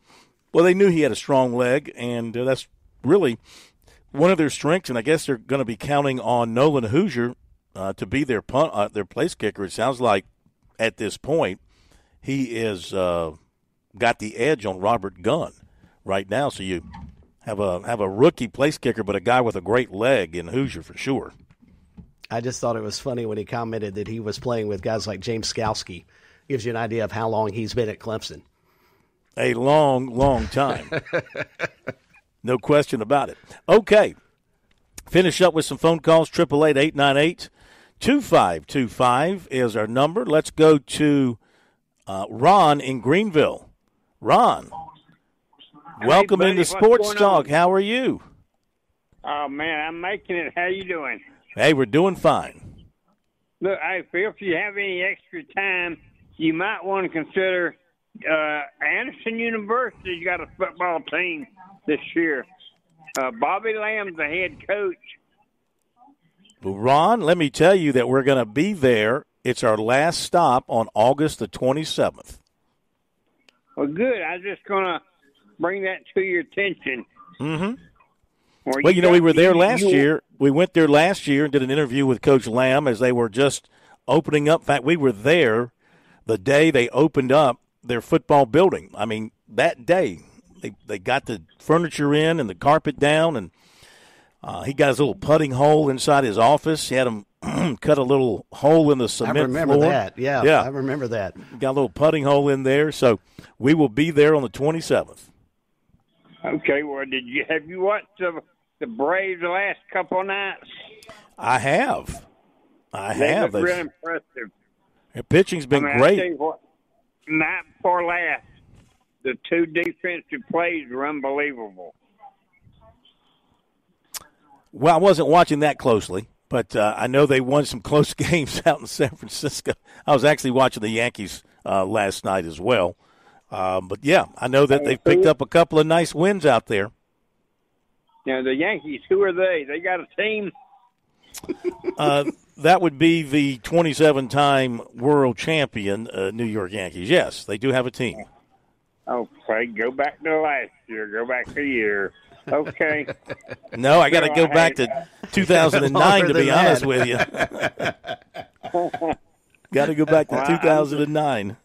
well, they knew he had a strong leg, and that's really one of their strengths. And I guess they're going to be counting on Nolan Hoosier to be their place kicker. It sounds like at this point he is got the edge on Robert Gunn right now. So you have a rookie place kicker, but a guy with a great leg in Hoosier for sure. I just thought it was funny when he commented that he was playing with guys like James Skalski. Gives you an idea of how long he's been at Clemson. A long, long time. No question about it. Okay. Finish up with some phone calls. 888-898-2525 is our number. Let's go to Ron in Greenville. Ron, welcome into Sports Talk. How are you? Oh, man, I'm making it. How you doing? Hey, we're doing fine. Look, I feel if you have any extra time, you might want to consider Anderson University's got a football team this year. Bobby Lamb's the head coach. Well, Ron, let me tell you that we're going to be there. It's our last stop on August the 27th. Well, good. I was just going to bring that to your attention. Mm-hmm. Well, we were there last year. We went there last year and did an interview with Coach Lamb as they were just opening up. In fact, we were there the day they opened up their football building. I mean, that day they got the furniture in and the carpet down, and he got his little putting hole inside his office. He had him cut a little hole in the cement floor. I remember that. Yeah, I remember that. Got a little putting hole in there. So we will be there on the 27th. Okay, well, have you watched the Braves the last couple of nights? I have. They look real impressive. Their pitching's been great. I tell you what, night before last, the two defensive plays were unbelievable. Well, I wasn't watching that closely, but I know they won some close games out in San Francisco. I was actually watching the Yankees last night as well. But, yeah, I know that they've picked up a couple of nice wins out there. Now, the Yankees, who are they? They got a team? That would be the 27-time world champion New York Yankees. Yes, they do have a team. Okay, go back to last year. Go back a year. Okay. No, I got to go back to 2009 to be honest with you. Got to go back to 2009.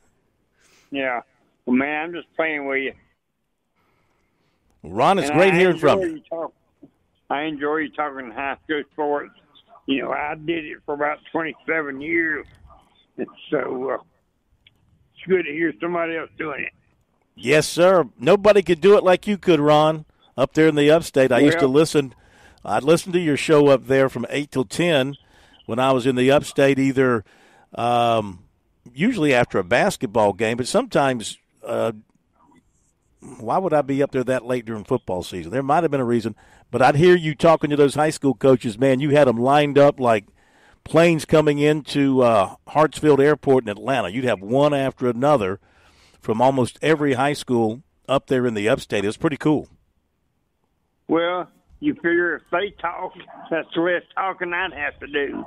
Yeah. Well, man, I'm just playing with you. Ron, it's great hearing from you. I enjoy you talking high school sports. You know, I did it for about 27 years. And so it's good to hear somebody else doing it. Yes, sir. Nobody could do it like you could, Ron, up there in the upstate. I used to listen. I'd listen to your show up there from 8 till 10 when I was in the upstate, either usually after a basketball game, but sometimes why would I be up there that late during football season? There might have been a reason, but I'd hear you talking to those high school coaches. Man, you had them lined up like planes coming into Hartsfield Airport in Atlanta. You'd have one after another from almost every high school up there in the upstate. It was pretty cool. Well, you figure if they talk, that's the less talking I'd have to do.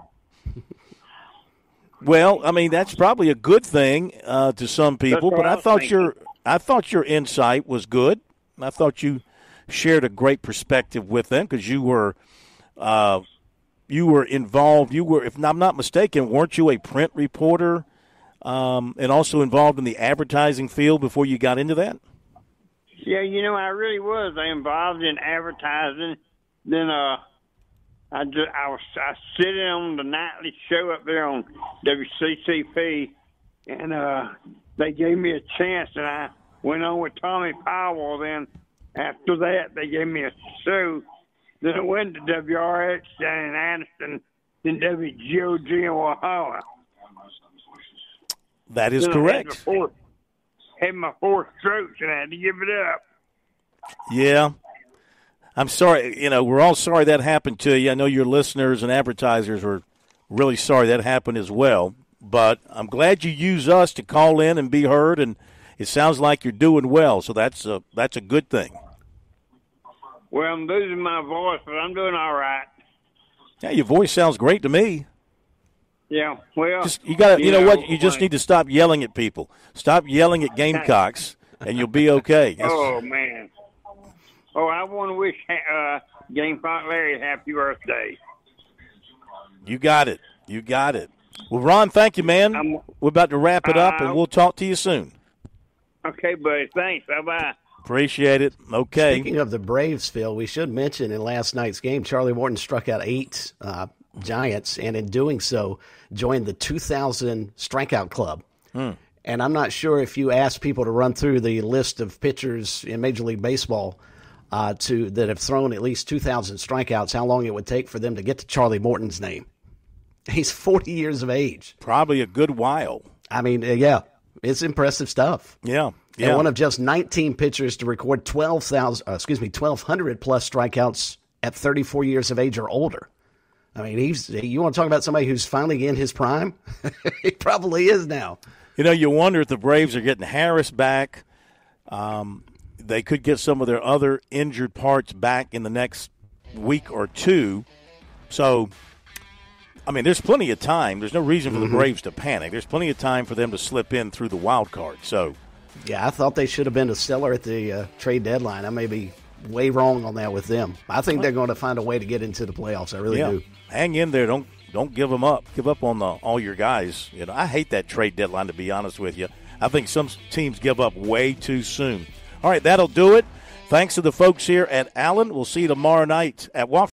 Well, I mean, that's probably a good thing to some people, but I thought your insight was good. I thought you shared a great perspective with them because you were involved. You were, if I'm not mistaken, weren't you a print reporter and also involved in the advertising field before you got into that? Yeah, you know, I really was. I involved in advertising. Then I was sitting on the nightly show up there on WCCP, and they gave me a chance, and I went on with Tommy Powell. Then after that, they gave me a show. Then I went to WRX down in Addison, then WGOG in Walhalla. That is correct. Had my four strokes, and I had to give it up. Yeah. I'm sorry. You know, we're all sorry that happened to you. I know your listeners and advertisers were really sorry that happened as well. But I'm glad you use us to call in and be heard, and it sounds like you're doing well. So that's a good thing. Well, I'm losing my voice, but I'm doing all right. Yeah, your voice sounds great to me. Yeah, well, you got to. You know what? You just need to stop yelling at people. Stop yelling at Gamecocks, and you'll be okay. Oh man. Oh, I want to wish Gamecock Larry happy birthday. You got it. You got it. Well, Ron, thank you, man. We're about to wrap it up, and we'll talk to you soon. Okay, buddy. Thanks. Bye-bye. Appreciate it. Okay. Speaking of the Braves, Phil, we should mention in last night's game, Charlie Morton struck out 8 Giants, and in doing so, joined the 2,000 strikeout club. And I'm not sure if you asked people to run through the list of pitchers in Major League Baseball that have thrown at least 2,000 strikeouts, how long it would take for them to get to Charlie Morton's name. He's 40 years of age. Probably a good while. I mean, yeah, it's impressive stuff. Yeah. And one of just 19 pitchers to record 1,200 plus strikeouts at 34 years of age or older. I mean, you want to talk about somebody who's finally in his prime? He probably is now. You know, you wonder if the Braves are getting Harris back. They could get some of their other injured parts back in the next week or two. So, I mean, there's plenty of time. There's no reason for the Braves to panic. There's plenty of time for them to slip in through the wild card. So, yeah, I thought they should have been a seller at the trade deadline. I may be way wrong on that with them. I think they're going to find a way to get into the playoffs. I really do. Hang in there. Don't don't give them up. Give up on all your guys. You know, I hate that trade deadline, to be honest with you. I think some teams give up way too soon. All right, that'll do it. Thanks to the folks here at Allen. We'll see you tomorrow night at Wofford.